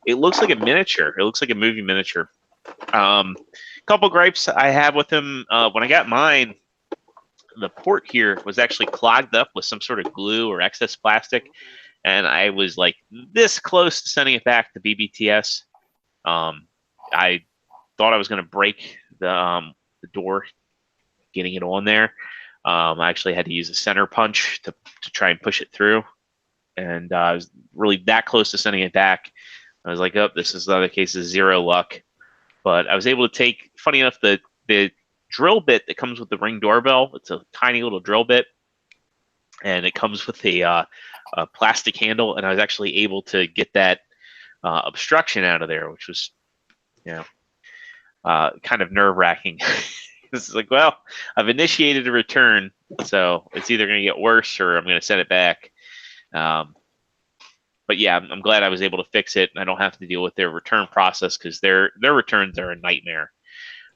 Speaker 1: like a miniature. It looks like a movie miniature. Couple gripes I have with him. When I got mine, the port here was actually clogged up with some sort of glue or excess plastic, and I was like this close to sending it back to BBTS. I thought I was going to break the door getting it on there. I actually had to use a center punch to try and push it through, and I was really that close to sending it back. I was like, oh, this is another case of zero luck. But I was able to take, funny enough, the drill bit that comes with the Ring doorbell. It's a tiny little drill bit, and it comes with a plastic handle. And I was actually able to get that obstruction out of there, which was, kind of nerve-wracking. It's like, well, I've initiated a return, so it's either going to get worse or I'm going to send it back. But yeah, I'm glad I was able to fix it, and I don't have to deal with their return process because their returns are a nightmare.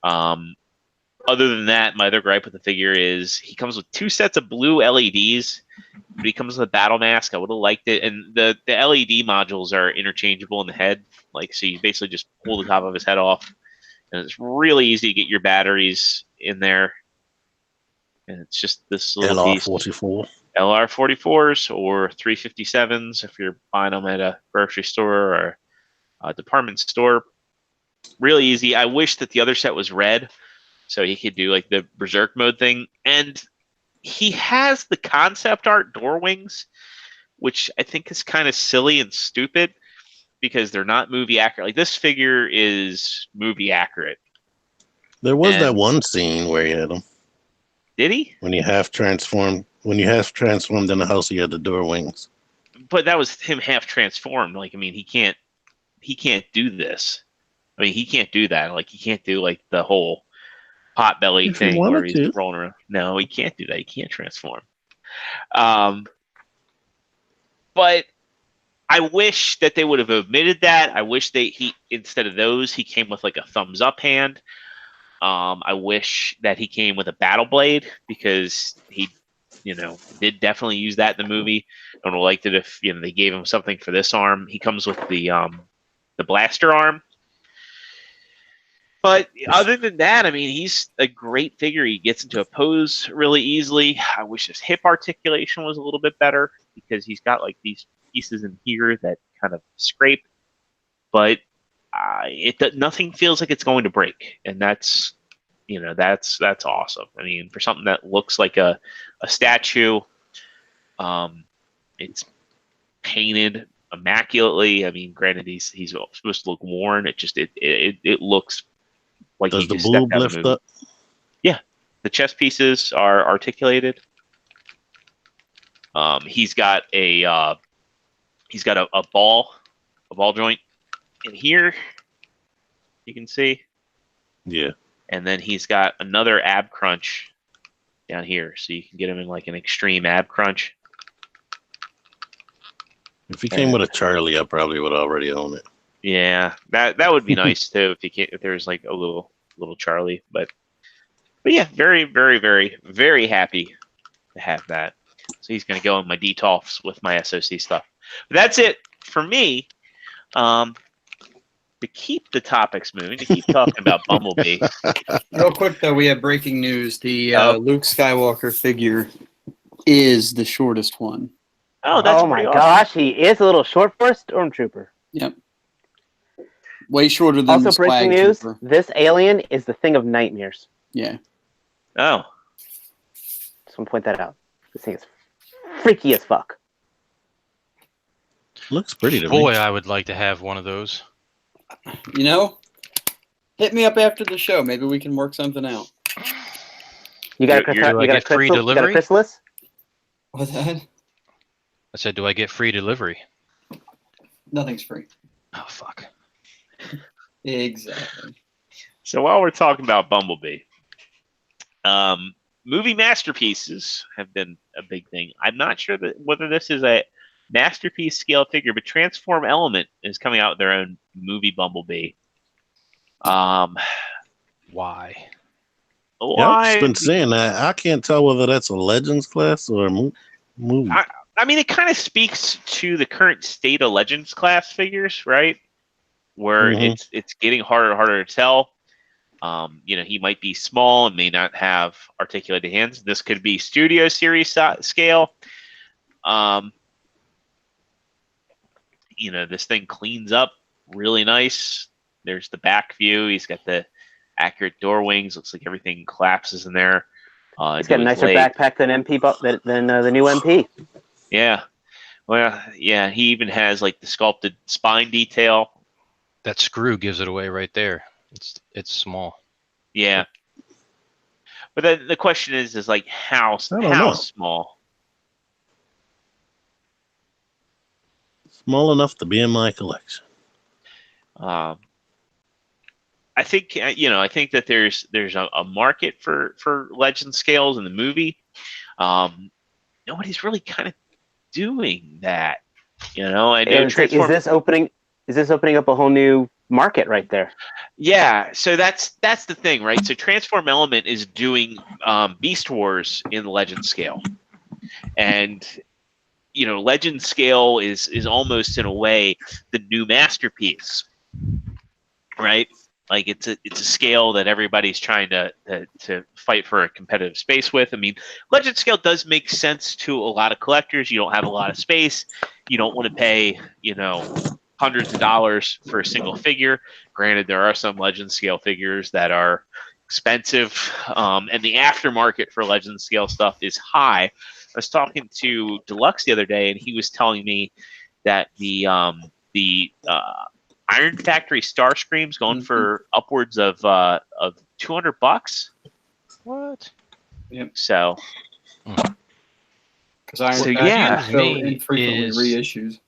Speaker 1: Other than that, my other gripe with the figure is he comes with 2 sets of blue LEDs, but he comes with a battle mask. I would have liked it, and the LED modules are interchangeable in the head, so you basically just pull the top of his head off, and it's really easy to get your batteries in there. And it's just this little
Speaker 5: LR44.
Speaker 1: LR44s or 357s if you're buying them at a grocery store or a department store. Really easy. I wish that the other set was red so he could do like the Berserk mode thing. And he has the concept art door wings, which I think is kind of silly and stupid because they're not movie accurate. Like this figure is movie accurate.
Speaker 5: There was that one scene where he had them.
Speaker 1: Did he?
Speaker 5: When you half transformed in the house, he had the door wings.
Speaker 1: But that was him half transformed. He can't do this. He can't do that. He can't do the whole pot belly thing where he's rolling around. No, he can't do that. He can't transform. But I wish that they would have omitted that. I wish he instead of those, he came with a thumbs up hand. I wish that he came with a battle blade because he, did definitely use that in the movie. I would have liked it if they gave him something for this arm. He comes with the blaster arm. But other than that, he's a great figure. He gets into a pose really easily. I wish his hip articulation was a little bit better because he's got these pieces in here that kind of scrape. But nothing feels like it's going to break, and that's awesome. For something that looks like a statue, it's painted immaculately. Granted, he's supposed to look worn. It looks like
Speaker 5: does the boob lift up?
Speaker 1: Yeah, the chest pieces are articulated. He's got a ball joint in here. You can see.
Speaker 5: Yeah.
Speaker 1: And then he's got another ab crunch down here, so you can get him in an extreme ab crunch.
Speaker 5: If he came with a Charlie, I probably would already own it.
Speaker 1: Yeah, that would be nice too if there's a little Charlie, but yeah, very, very, very, very happy to have that. So he's gonna go in my DTOFs with my SOC stuff. But that's it for me. To keep the topics moving, to keep talking about Bumblebee.
Speaker 4: Real quick though, we have breaking news. The Luke Skywalker figure is the shortest one.
Speaker 1: Oh, that's
Speaker 2: my
Speaker 1: awesome.
Speaker 2: gosh, he is a little short for a stormtrooper.
Speaker 4: Yep. Way shorter than
Speaker 2: also
Speaker 4: the
Speaker 2: breaking news, this alien is the thing of nightmares.
Speaker 4: Yeah.
Speaker 1: Oh.
Speaker 2: Just want to point that out. This thing is freaky as fuck.
Speaker 5: Looks pretty to me.
Speaker 3: Boy, I would like to have one of those.
Speaker 4: Hit me up after the show. Maybe we can work something out.
Speaker 2: You got a
Speaker 3: free delivery?
Speaker 2: You got a chrysalis?
Speaker 4: What's that?
Speaker 3: I said, do I get free delivery?
Speaker 4: Nothing's free.
Speaker 3: Oh, fuck.
Speaker 4: Exactly.
Speaker 1: So while we're talking about Bumblebee, movie masterpieces have been a big thing. I'm not sure whether this is a masterpiece scale figure, but Transform Element is coming out with their own movie Bumblebee.
Speaker 3: Why?
Speaker 5: Yeah, I've just been saying that. I can't tell whether that's a Legends class or a movie.
Speaker 1: I mean, it kind of speaks to the current state of Legends class figures, right? Where it's getting harder and harder to tell. He might be small and may not have articulated hands. This could be Studio Series scale. This thing cleans up really nice. There's the back view. He's got the accurate door wings. Looks like everything collapses in there.
Speaker 2: He's got a nicer backpack than than the new MP.
Speaker 1: Yeah. Well, yeah. He even has like the sculpted spine detail.
Speaker 3: That screw gives it away right there. It's small.
Speaker 1: Yeah. But then the question is like how small?
Speaker 5: Small enough to be in my collection.
Speaker 1: I think that there's a market for legend scales in the movie. Nobody's really kind of doing that. I know
Speaker 2: is this opening up a whole new market right there?
Speaker 1: Yeah, so that's the thing, right? So Transform Element is doing Beast Wars in the Legend scale, and Legend scale is almost in a way the new masterpiece, right? Like it's a scale that everybody's trying to fight for a competitive space with. I mean, Legend scale does make sense to a lot of collectors. You don't have a lot of space. You don't want to pay hundreds of dollars for a single figure. Granted, there are some Legend scale figures that are expensive, and the aftermarket for Legend scale stuff is high. I was talking to Deluxe the other day, and he was telling me that the Iron Factory Starscream's going for upwards of $200.
Speaker 3: What?
Speaker 4: Yep.
Speaker 1: So,
Speaker 4: because Iron Factory so infrequently reissues.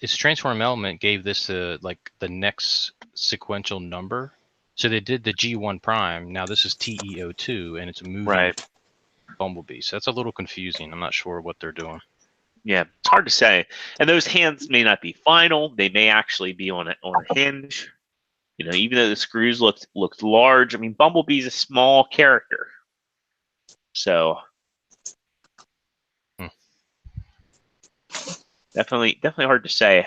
Speaker 3: This Transform Element gave this the next sequential number. So they did the G1 Prime. Now this is TEO2, and it's a movie Bumblebee. So that's a little confusing. I'm not sure what they're doing.
Speaker 1: Yeah, it's hard to say. And those hands may not be final. They may actually be on a hinge. Even though the screws looked large. I mean, Bumblebee's a small character. So definitely hard to say.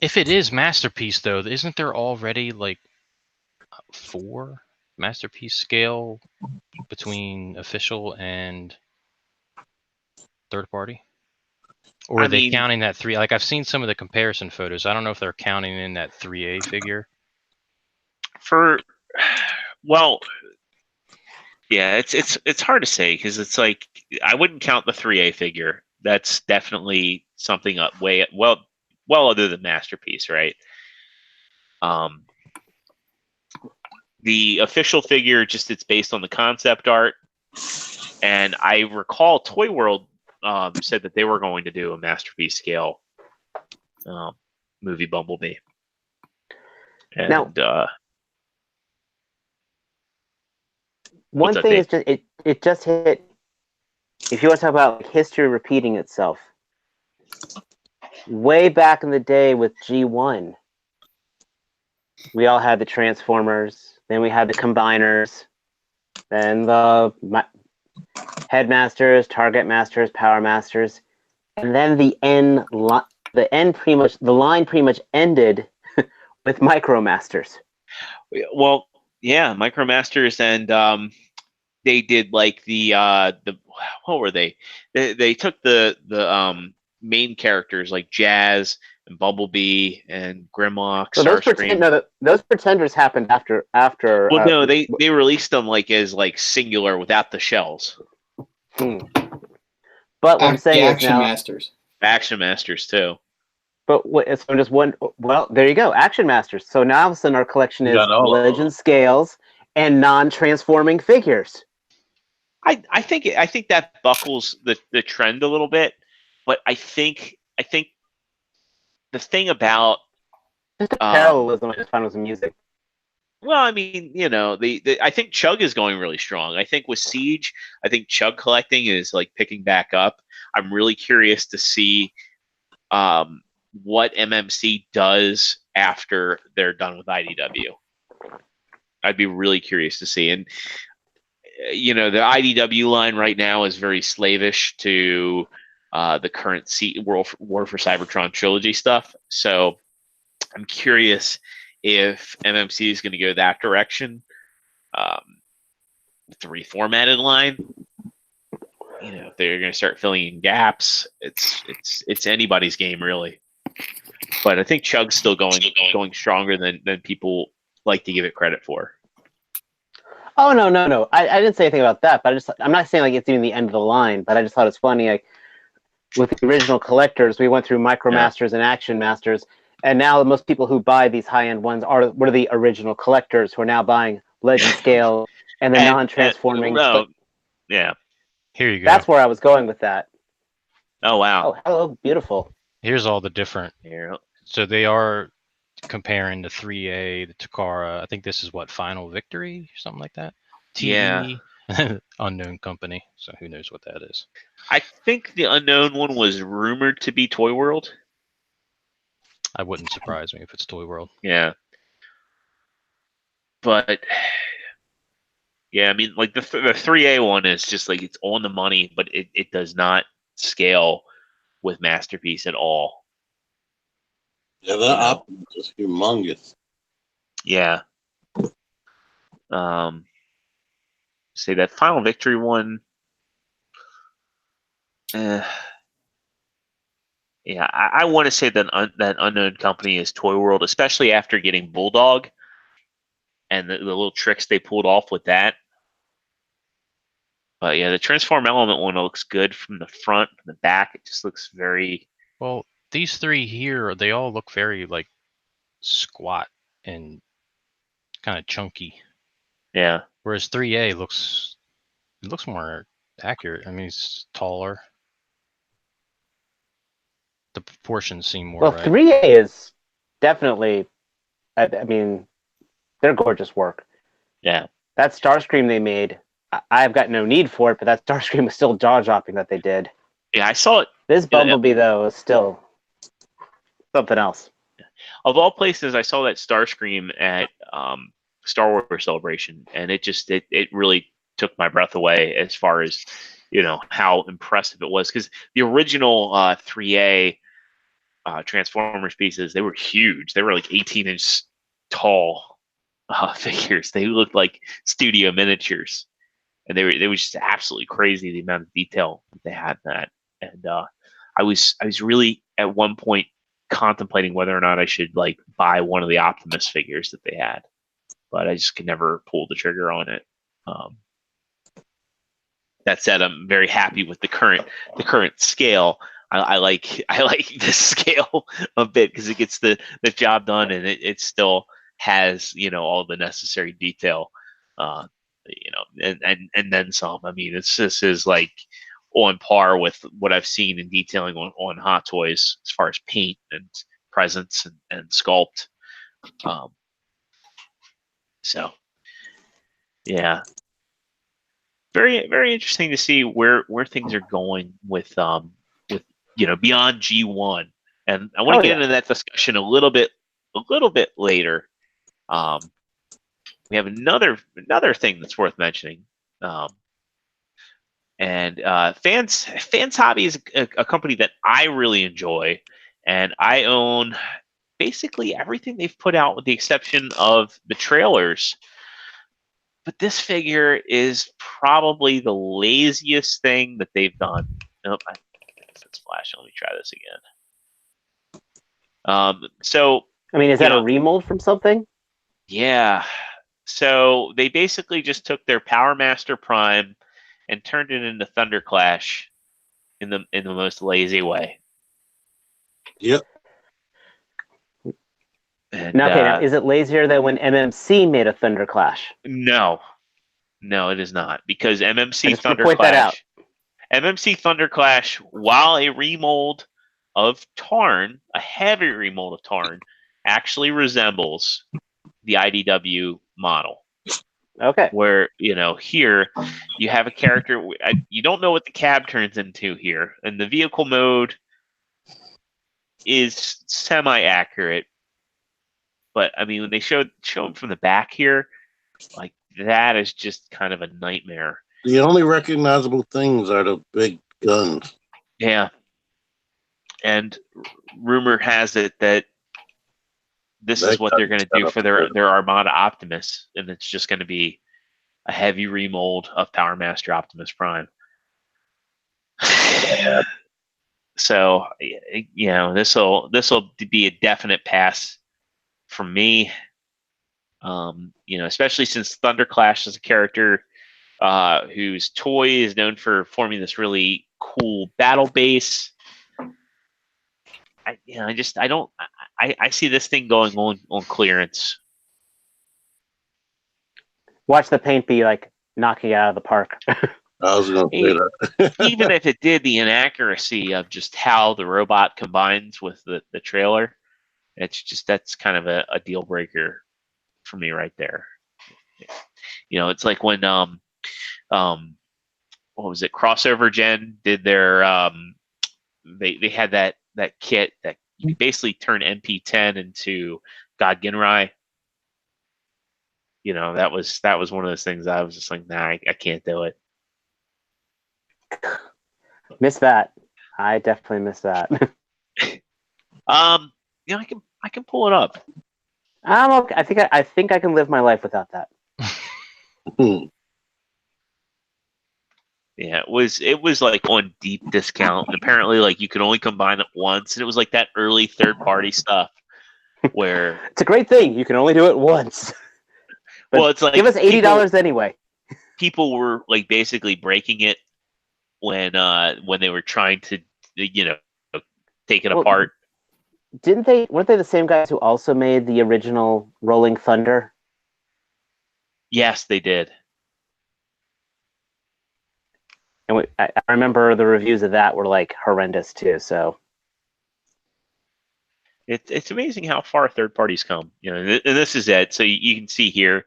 Speaker 3: If it is Masterpiece, though, isn't there already 4 Masterpiece scale between official and third party? Or are they counting that 3? I've seen some of the comparison photos. I don't know if they're counting in that 3A figure.
Speaker 1: Yeah, it's hard to say because it's like I wouldn't count the 3A figure. That's definitely something up way well other than Masterpiece, right? The official figure it's based on the concept art, and I recall Toy World said that they were going to do a Masterpiece scale movie Bumblebee. And
Speaker 2: now, one thing is it just hit. If you want to talk about history repeating itself, way back in the day with G1, we all had the Transformers, then we had the Combiners, then the Headmasters, Target Masters, Power Masters, and then the line pretty much ended with Micromasters.
Speaker 1: Well, yeah, Micromasters, and they did the what were they? They took the main characters like Jazz and Bumblebee and Grimlock.
Speaker 2: So those pretenders happened after.
Speaker 1: Well, no, they released them as singular without the shells.
Speaker 2: But what I'm saying is now
Speaker 1: Action Masters too.
Speaker 2: But so just one. Well, there you go, Action Masters. So now all of a sudden our collection is Legend scales and non-transforming figures.
Speaker 1: I think that buckles the trend a little bit, but I think the thing about
Speaker 2: Just a parallelism I just found with the music.
Speaker 1: Well, I mean, I think Chug is going really strong. I think with Siege, I think Chug collecting is like picking back up. I'm really curious to see what MMC does after they're done with IDW. I'd be really curious to see. And the IDW line right now is very slavish to the current War for Cybertron trilogy stuff. So I'm curious if MMC is going to go that direction. The reformatted line, if they're going to start filling in gaps, it's anybody's game really. But I think Chug's still going stronger than people like to give it credit for.
Speaker 2: Oh no! I didn't say anything about that, but I'm not saying like it's even the end of the line. But I just thought it's funny. Like with the original collectors, we went through MicroMasters and Action Masters, and now most people who buy these high-end ones are the original collectors who are now buying Legend Scale and the non-transforming.
Speaker 1: Yeah.
Speaker 3: Here you go.
Speaker 2: That's where I was going with that.
Speaker 1: Oh wow!
Speaker 2: Oh, hello, beautiful.
Speaker 3: Here's all the different.
Speaker 1: Here.
Speaker 3: So they are comparing the 3A, the Takara. I think this is what Final Victory, something like that.
Speaker 1: Yeah.
Speaker 3: Unknown company. So who knows what that is?
Speaker 1: I think the unknown one was rumored to be Toy World.
Speaker 3: I wouldn't surprise me if it's Toy World.
Speaker 1: Yeah. But yeah, I mean, like the 3A one is just like it's on the money, but it does not scale with Masterpiece at all.
Speaker 5: Yeah, that Optimus is humongous.
Speaker 1: Yeah. Say that Final Victory one. Yeah, I want to say that that unknown company is Toy World, especially after getting Bulldog and the little tricks they pulled off with that. But yeah, the Transform Element one looks good from the front, from the back. It just looks very
Speaker 3: well. These three here, they all look very like squat and kind of chunky.
Speaker 1: Yeah.
Speaker 3: Whereas 3A looks more accurate. I mean, it's taller. The proportions seem more right.
Speaker 2: 3A is definitely. I mean, they're gorgeous work.
Speaker 1: Yeah.
Speaker 2: That Starscream they made, I've got no need for it, but that Starscream was still jaw-dropping that they did.
Speaker 1: Yeah, I saw it.
Speaker 2: This Bumblebee, though, is still something else.
Speaker 1: Of all places, I saw that Starscream at Star Wars Celebration, and it really took my breath away as far as how impressive it was, because the original 3A Transformers pieces, they were huge. They were like 18-inch tall figures. They looked like studio miniatures, and they were just absolutely crazy, the amount of detail that they had in that. And I was really at one point contemplating whether or not I should like buy one of the Optimus figures that they had, but I just could never pull the trigger on it. That said, I'm very happy with the current scale. I like this scale a bit because it gets the job done, and it still has all the necessary detail, and then some. I mean, this is like on par with what I've seen in detailing on Hot Toys as far as paint and presence and sculpt. So yeah, very very interesting to see where things are going with beyond G1, and I want to get into that discussion a little bit later. We have another thing that's worth mentioning. And Fans Hobby is a company that I really enjoy, and I own basically everything they've put out with the exception of the trailers. But this figure is probably the laziest thing that they've done. Nope, I guess it's flashing. Let me try this again. So
Speaker 2: I mean, is that a remold from something?
Speaker 1: Yeah. So they basically just took their Power Master Prime and turned it into Thunder Clash in the most lazy way.
Speaker 5: Yep.
Speaker 1: And,
Speaker 2: now, is it lazier than when MMC made a Thunder Clash?
Speaker 1: No, it is not, because MMC Thunder Clash, while a remold of Tarn, a heavy remold of Tarn, actually resembles the IDW model.
Speaker 2: Okay.
Speaker 1: Where, here you have a character, you don't know what the cab turns into here, and the vehicle mode is semi-accurate. But, I mean, when they show him from the back here, like, that is just kind of a nightmare.
Speaker 5: The only recognizable things are the big guns.
Speaker 1: Yeah. And rumor has it that this is what they're going to do for their Armada Optimus, and it's just going to be a heavy remold of Power Master Optimus Prime. So, this will be a definite pass from me. Especially since Thunderclash is a character whose toy is known for forming this really cool battle base. I see this thing going on clearance.
Speaker 2: Watch the paint be like knocking it out of the park.
Speaker 5: I was going to say that.
Speaker 1: Even if it did, the inaccuracy of just how the robot combines with the trailer, that's kind of a deal breaker for me right there. It's like when what was it? Crossover Gen did their they had that kit that you could basically turn MP10 into God Ginrai. That was one of those things I was just like, nah, I can't do it.
Speaker 2: Miss that. I definitely miss that.
Speaker 1: I can pull it up.
Speaker 2: I'm okay. I think I can live my life without that.
Speaker 1: Yeah, it was like on deep discount, and apparently like you could only combine it once, and it was like that early third-party stuff where
Speaker 2: it's a great thing. You can only do it once.
Speaker 1: Well, it's like
Speaker 2: give us $80 anyway. People
Speaker 1: were like basically breaking it when they were trying to take it apart.
Speaker 2: Weren't they the same guys who also made the original Rolling Thunder?
Speaker 1: Yes, they did.
Speaker 2: And I remember the reviews of that were like horrendous too. So
Speaker 1: it's amazing how far third parties come. And this is it. So you can see here,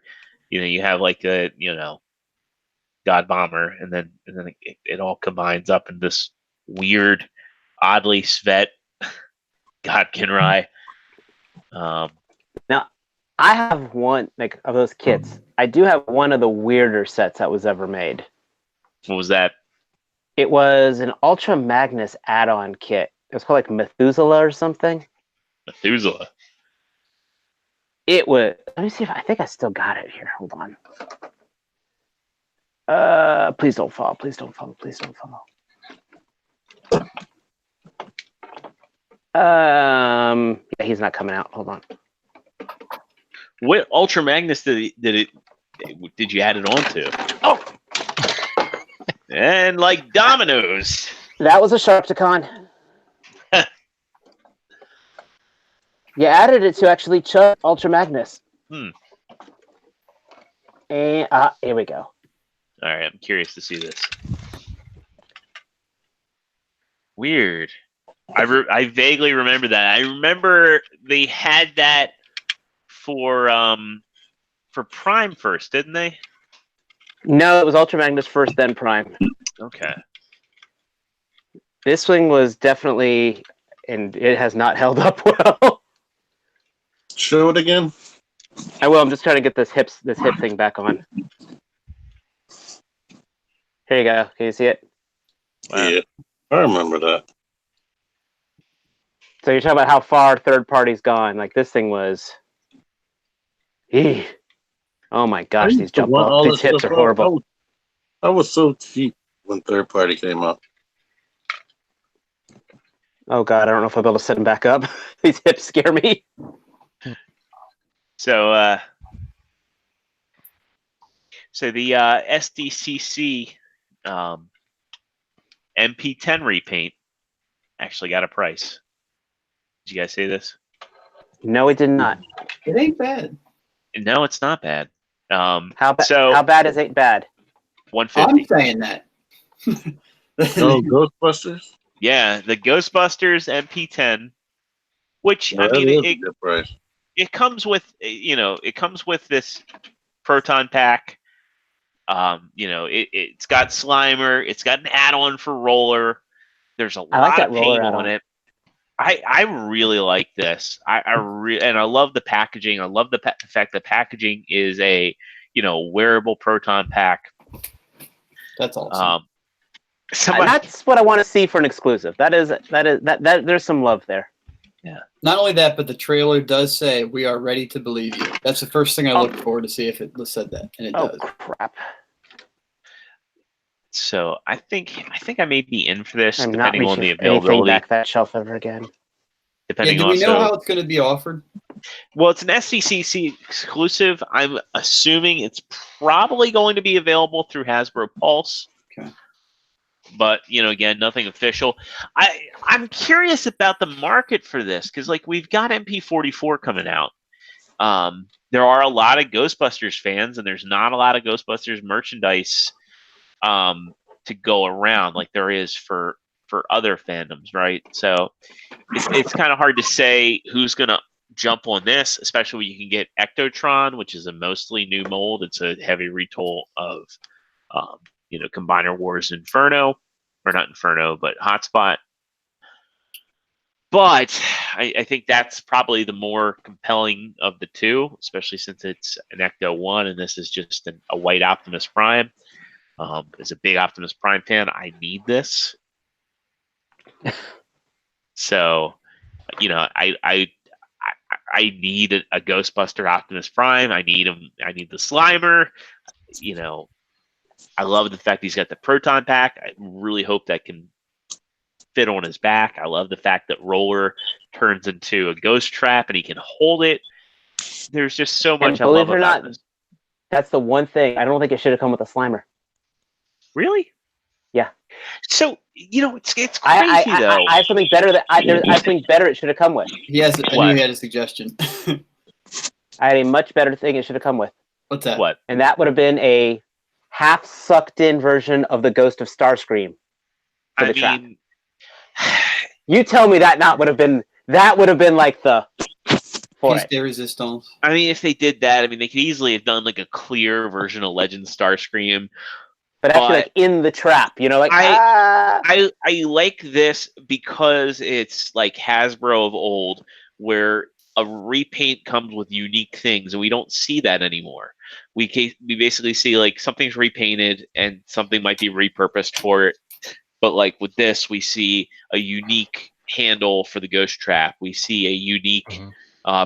Speaker 1: you have like a God Bomber, and then it all combines up in this weird, oddly Svet God Ginrai.
Speaker 2: Now, I have one of those kits. I do have one of the weirder sets that was ever made.
Speaker 1: What was that?
Speaker 2: It was an Ultra Magnus add-on kit. It was called like Methuselah or something.
Speaker 1: Methuselah.
Speaker 2: It was. Let me see if I think I still got it here. Hold on. Please don't fall. Please don't fall. Please don't fall. Yeah, he's not coming out. Hold on.
Speaker 1: What Ultra Magnus did you add it onto?
Speaker 2: Oh.
Speaker 1: And like dominoes.
Speaker 2: That was a Sharpticon. You added it to actually Chuck Ultra Magnus. And here we go.
Speaker 1: All right, I'm curious to see this. Weird. I vaguely remember that. I remember they had that for Prime first, didn't they?
Speaker 2: No, it was Ultra Magnus first, then Prime.
Speaker 1: Okay.
Speaker 2: This thing was definitely, and it has not held up well.
Speaker 5: Show it again.
Speaker 2: I will. I'm just trying to get this hip thing back on. Here you go. Can you see it?
Speaker 5: Wow. Yeah, I remember that.
Speaker 2: So you're talking about how far third party's gone. Like this thing was. Oh my gosh, these hits are horrible.
Speaker 5: I was so cheap when third party came out.
Speaker 2: Oh god, I don't know if I'll be able to set them back up. These hips scare me.
Speaker 1: So the SDCC MP10 repaint actually got a price. Did you guys see this?
Speaker 2: No, it did not.
Speaker 4: It ain't bad.
Speaker 1: No, it's not bad.
Speaker 2: How bad is ain't bad?
Speaker 1: $150.
Speaker 4: I'm saying that.
Speaker 5: Oh, Ghostbusters?
Speaker 1: Yeah, the Ghostbusters MP10, which
Speaker 5: Well,
Speaker 1: I mean,
Speaker 5: that is a good price.
Speaker 1: it comes with this proton pack. It's got Slimer. It's got an add-on for Roller. There's a
Speaker 2: I like
Speaker 1: lot
Speaker 2: that
Speaker 1: of paint
Speaker 2: Roller
Speaker 1: on
Speaker 2: add-on.
Speaker 1: it. I really like this. And I love the packaging. I love the fact that packaging is a wearable proton pack.
Speaker 4: That's awesome.
Speaker 2: That's what I want to see for an exclusive. That there's some love there.
Speaker 1: Yeah.
Speaker 4: Not only that, but the trailer does say we are ready to believe you. That's the first thing I look forward to see if it said that, and it does.
Speaker 2: Crap!
Speaker 1: So I think I may be in for this,
Speaker 2: I'm not
Speaker 1: depending on the
Speaker 2: reaching anything
Speaker 1: availability.
Speaker 2: back that shelf ever again.
Speaker 1: Depending
Speaker 4: do we know how it's going to be offered?
Speaker 1: Well, it's an SDCC exclusive. I'm assuming it's probably going to be available through Hasbro Pulse.
Speaker 4: Okay.
Speaker 1: But again, nothing official. I'm curious about the market for this because, we've got MP44 coming out. There are a lot of Ghostbusters fans, and there's not a lot of Ghostbusters merchandise to go around like there is for other fandoms, right? So it's kind of hard to say who's going to jump on this, especially when you can get Ectotron, which is a mostly new mold. It's a heavy retool of Combiner Wars Inferno, or not Inferno, but Hotspot. But I think that's probably the more compelling of the two, especially since it's an Ecto 1 and this is just a white Optimus Prime. As a big Optimus Prime fan, I need this. So, I need a Ghostbuster Optimus Prime. I need him. I need the Slimer. I love the fact he's got the proton pack. I really hope that can fit on his back. I love the fact that Roller turns into a ghost trap and he can hold it. There's just so much I love about this.
Speaker 2: That's the one thing. I don't think it should have come with a Slimer.
Speaker 1: Really?
Speaker 2: Yeah.
Speaker 1: So it's crazy though.
Speaker 2: I have something better that I have something better it should have come with.
Speaker 4: I knew he had a suggestion.
Speaker 2: I had a much better thing it should have come with.
Speaker 4: What's that?
Speaker 1: What?
Speaker 2: And that would have been a half sucked in version of the Ghost of Starscream for the trap. You tell me that would have been like the
Speaker 4: Piece de resistance.
Speaker 1: I mean, if they did that, they could easily have done like a clear version of Legend Starscream.
Speaker 2: But actually, in the trap,
Speaker 1: I like this because it's like Hasbro of old, where a repaint comes with unique things, and we don't see that anymore. We basically see like something's repainted and something might be repurposed for it. But like with this, we see a unique handle for the ghost trap. We see a unique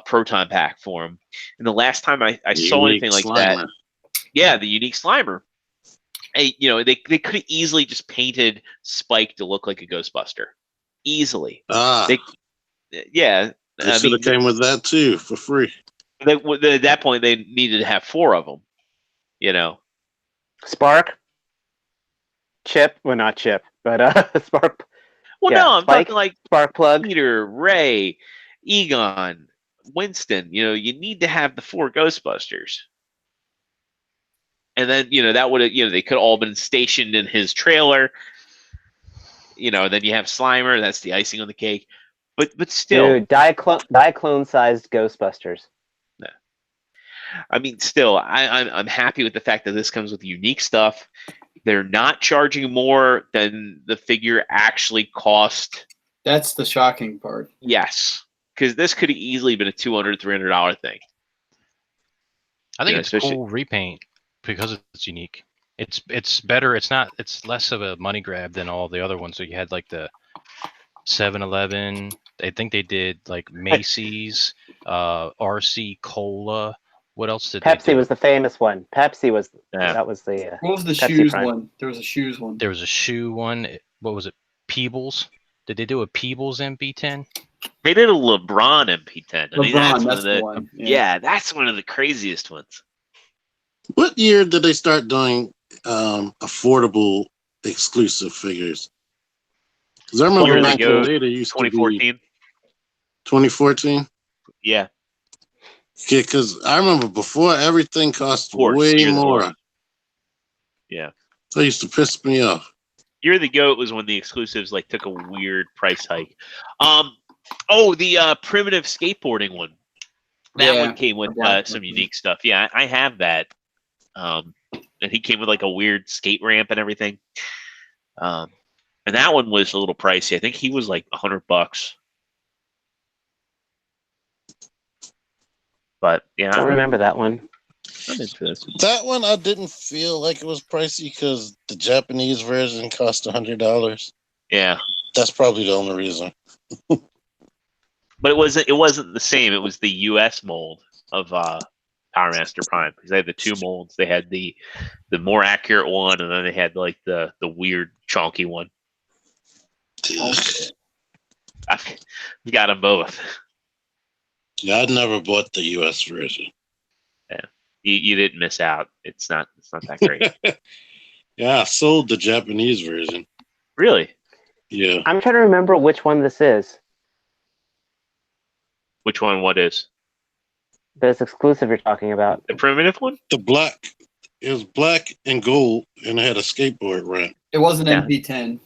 Speaker 1: proton pack for him. And the last time I saw anything like that, the unique Slimer. They could have easily just painted Spike to look like a Ghostbuster, easily. They
Speaker 5: should have came with that too for free.
Speaker 1: At that point, they needed to have 4 of them.
Speaker 2: Spark, Chip. Well, not Chip, but Spark.
Speaker 1: Well, no, I'm
Speaker 2: Spike,
Speaker 1: talking like
Speaker 2: Sparkplug,
Speaker 1: Peter, Ray, Egon, Winston. You need to have the 4 Ghostbusters. And then, that would have, they could have all been stationed in his trailer. Then you have Slimer. That's the icing on the cake. But still.
Speaker 2: Dude, Diaclone-sized Ghostbusters.
Speaker 1: Yeah. Still, I'm happy with the fact that this comes with unique stuff. They're not charging more than the figure actually cost.
Speaker 4: That's the shocking part.
Speaker 1: Yes. Because this could have easily been a $200, $300 thing.
Speaker 3: I think it's a cool repaint. Because it's unique, it's better. It's less of a money grab than all the other ones. So you had like the 7-Eleven. I think they did like Macy's, RC Cola. What else did
Speaker 2: Pepsi
Speaker 3: they do?
Speaker 2: was the famous one. Pepsi was that was the.
Speaker 4: What was the
Speaker 2: Pepsi
Speaker 4: shoes
Speaker 2: Prime.
Speaker 4: one? There was a shoes one.
Speaker 3: There was a shoe one. What was it? Peebles. Did they do a Peebles MP10?
Speaker 1: They did a LeBron MP10.
Speaker 4: That's the one.
Speaker 1: Yeah, that's one of the craziest ones.
Speaker 5: What year did they start doing affordable exclusive figures? Because I remember back in the day, they used
Speaker 1: 2014.
Speaker 5: to be 2014.
Speaker 1: Yeah.
Speaker 5: Yeah, because I remember before everything cost way more.
Speaker 1: Yeah.
Speaker 5: That used to piss me off.
Speaker 1: Year of the Goat was when the exclusives took a weird price hike. The primitive skateboarding one. That
Speaker 4: Yeah,
Speaker 1: one came with
Speaker 4: the black
Speaker 1: some
Speaker 4: one.
Speaker 1: unique stuff. Yeah, I have that. And he came with like a weird skate ramp and everything. And that one was a little pricey. I think he was like $100. But yeah,
Speaker 2: I don't remember that one.
Speaker 1: I'm into this.
Speaker 5: That one I didn't feel like it was pricey because the Japanese version cost $100.
Speaker 1: Yeah,
Speaker 5: That's probably the only reason.
Speaker 1: but it wasn't the same. It was the U.S. mold of Power Master Prime because they had the two molds. They had the more accurate one, and then they had like the weird chonky one. I've got them both.
Speaker 5: Yeah, I never bought the US version.
Speaker 1: Yeah, you didn't miss out. It's not that great.
Speaker 5: Yeah, I sold the Japanese version.
Speaker 1: Really?
Speaker 5: Yeah.
Speaker 2: I'm trying to remember which one this is.
Speaker 1: Which one? What is
Speaker 2: This exclusive you're talking about.
Speaker 1: the primitive one?
Speaker 5: The black. It was black and gold, and it had a skateboard ramp.
Speaker 4: It was an
Speaker 1: Yeah.
Speaker 4: MP10.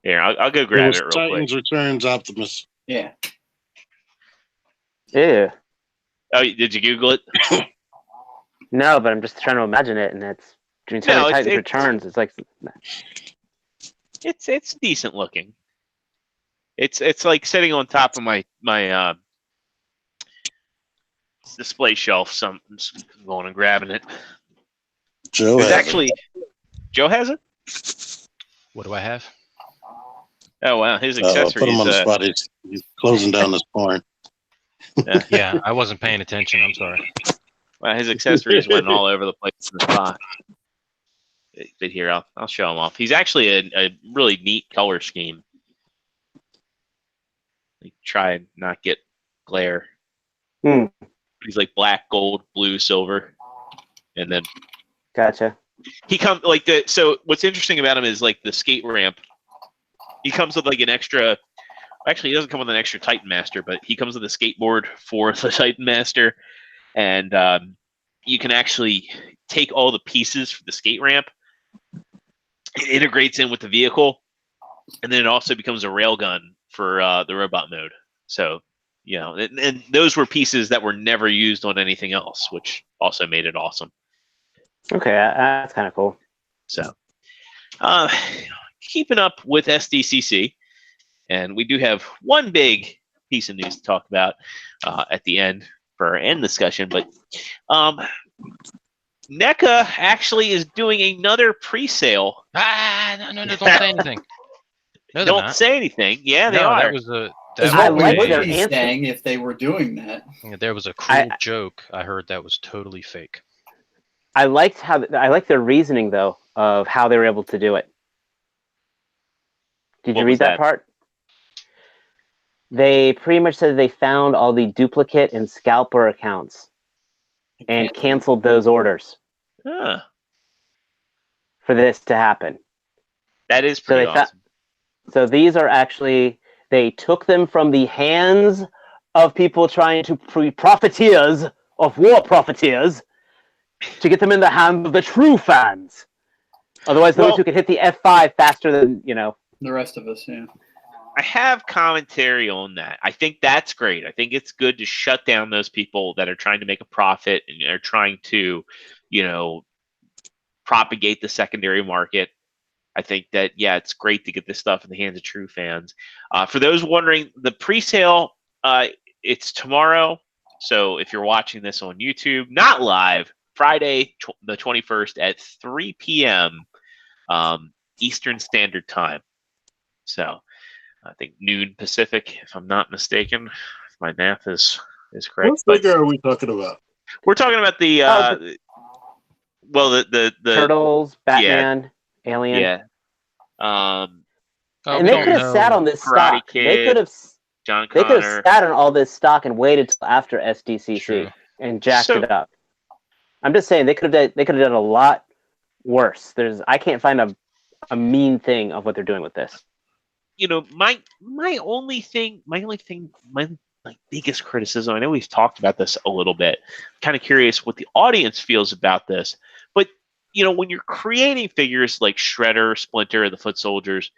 Speaker 1: Here, I'll go
Speaker 5: It
Speaker 1: grab
Speaker 5: was
Speaker 1: it real
Speaker 5: Titans
Speaker 1: quick.
Speaker 5: Returns Optimus.
Speaker 4: Yeah.
Speaker 2: Ew.
Speaker 1: Oh, did you Google it?
Speaker 2: No, but I'm just trying to imagine it, and it's during
Speaker 1: No, it's-
Speaker 2: Titans
Speaker 1: it's-
Speaker 2: Returns. It's like
Speaker 1: It's decent looking. It's like sitting on top of my display shelf. So I'm just going and grabbing it.
Speaker 5: Joe
Speaker 1: There's
Speaker 5: has
Speaker 1: actually Joe has it.
Speaker 3: What do I have?
Speaker 1: Oh wow, his
Speaker 5: it.
Speaker 1: accessories.
Speaker 5: Put him on the spot. He's closing down this porn.
Speaker 3: Yeah, I wasn't paying attention. I'm sorry.
Speaker 1: Wow, his accessories went all over the place in the spot. But here, I'll show him off. He's actually a really neat color scheme. Like, try and not get glare.
Speaker 2: Hmm.
Speaker 1: He's like black, gold, blue, silver, and then
Speaker 2: gotcha.
Speaker 1: he comes like the. So what's interesting about him is like the skate ramp. He comes with like an extra. Actually, he doesn't come with an extra Titan Master, but he comes with a skateboard for the Titan Master, and you can actually take all the pieces for the skate ramp. It integrates in with the vehicle, and then it also becomes a railgun for the robot mode. So, you know, and those were pieces that were never used on anything else, which also made it awesome.
Speaker 2: Okay, that's kind of cool.
Speaker 1: So, keeping up with SDCC, and we do have one big piece of news to talk about at the end for our end discussion, but NECA actually is doing another pre-sale.
Speaker 3: No, don't say anything. No, they're
Speaker 1: Don't
Speaker 3: not.
Speaker 1: say anything. Yeah, they
Speaker 3: No,
Speaker 1: are.
Speaker 3: that was a.
Speaker 4: Is
Speaker 3: That
Speaker 2: I
Speaker 4: what
Speaker 3: was
Speaker 4: we
Speaker 2: like
Speaker 4: would
Speaker 2: their
Speaker 4: be
Speaker 2: answer.
Speaker 4: saying if they were doing that.
Speaker 3: there was a cruel joke I heard that was totally fake.
Speaker 2: I liked their reasoning though of how they were able to do it. Did
Speaker 1: What
Speaker 2: you
Speaker 1: was
Speaker 2: read that
Speaker 1: that?
Speaker 2: part? They pretty much said they found all the duplicate and scalper accounts and canceled those orders
Speaker 1: Ah,
Speaker 2: for this to happen.
Speaker 1: that is
Speaker 2: So
Speaker 1: pretty
Speaker 2: they
Speaker 1: awesome.
Speaker 2: So these are actually, they took them from the hands of people trying to profiteers of war profiteers to get them in the hands of the true fans. Otherwise, those who could hit the F5 faster than,
Speaker 4: The rest of us, yeah.
Speaker 1: I have commentary on that. I think that's great. I think it's good to shut down those people that are trying to make a profit and are trying to, propagate the secondary market. I think that, yeah, it's great to get this stuff in the hands of true fans. For those wondering, the pre-sale, it's tomorrow. So if you're watching this on YouTube, not live, Friday, the 21st at 3 p.m. Eastern Standard Time. So I think noon Pacific, if I'm not mistaken. If my math is correct.
Speaker 5: What figure are we talking about?
Speaker 1: We're talking about the the
Speaker 2: Turtles, Batman, Alien.
Speaker 1: Yeah.
Speaker 2: And they could have sat on this
Speaker 1: Karate
Speaker 2: stock.
Speaker 1: Kid,
Speaker 2: They could have
Speaker 1: John
Speaker 2: They could have
Speaker 1: Connor.
Speaker 2: sat on all this stock and waited till after SDCC
Speaker 3: True.
Speaker 2: and jacked
Speaker 1: So-
Speaker 2: it up. I'm just saying they could have done a lot worse. I can't find a mean thing of what they're doing with this.
Speaker 1: My biggest criticism, I know we've talked about this a little bit, kind of curious what the audience feels about this, but when you're creating figures like Shredder, Splinter, the Foot Soldiers,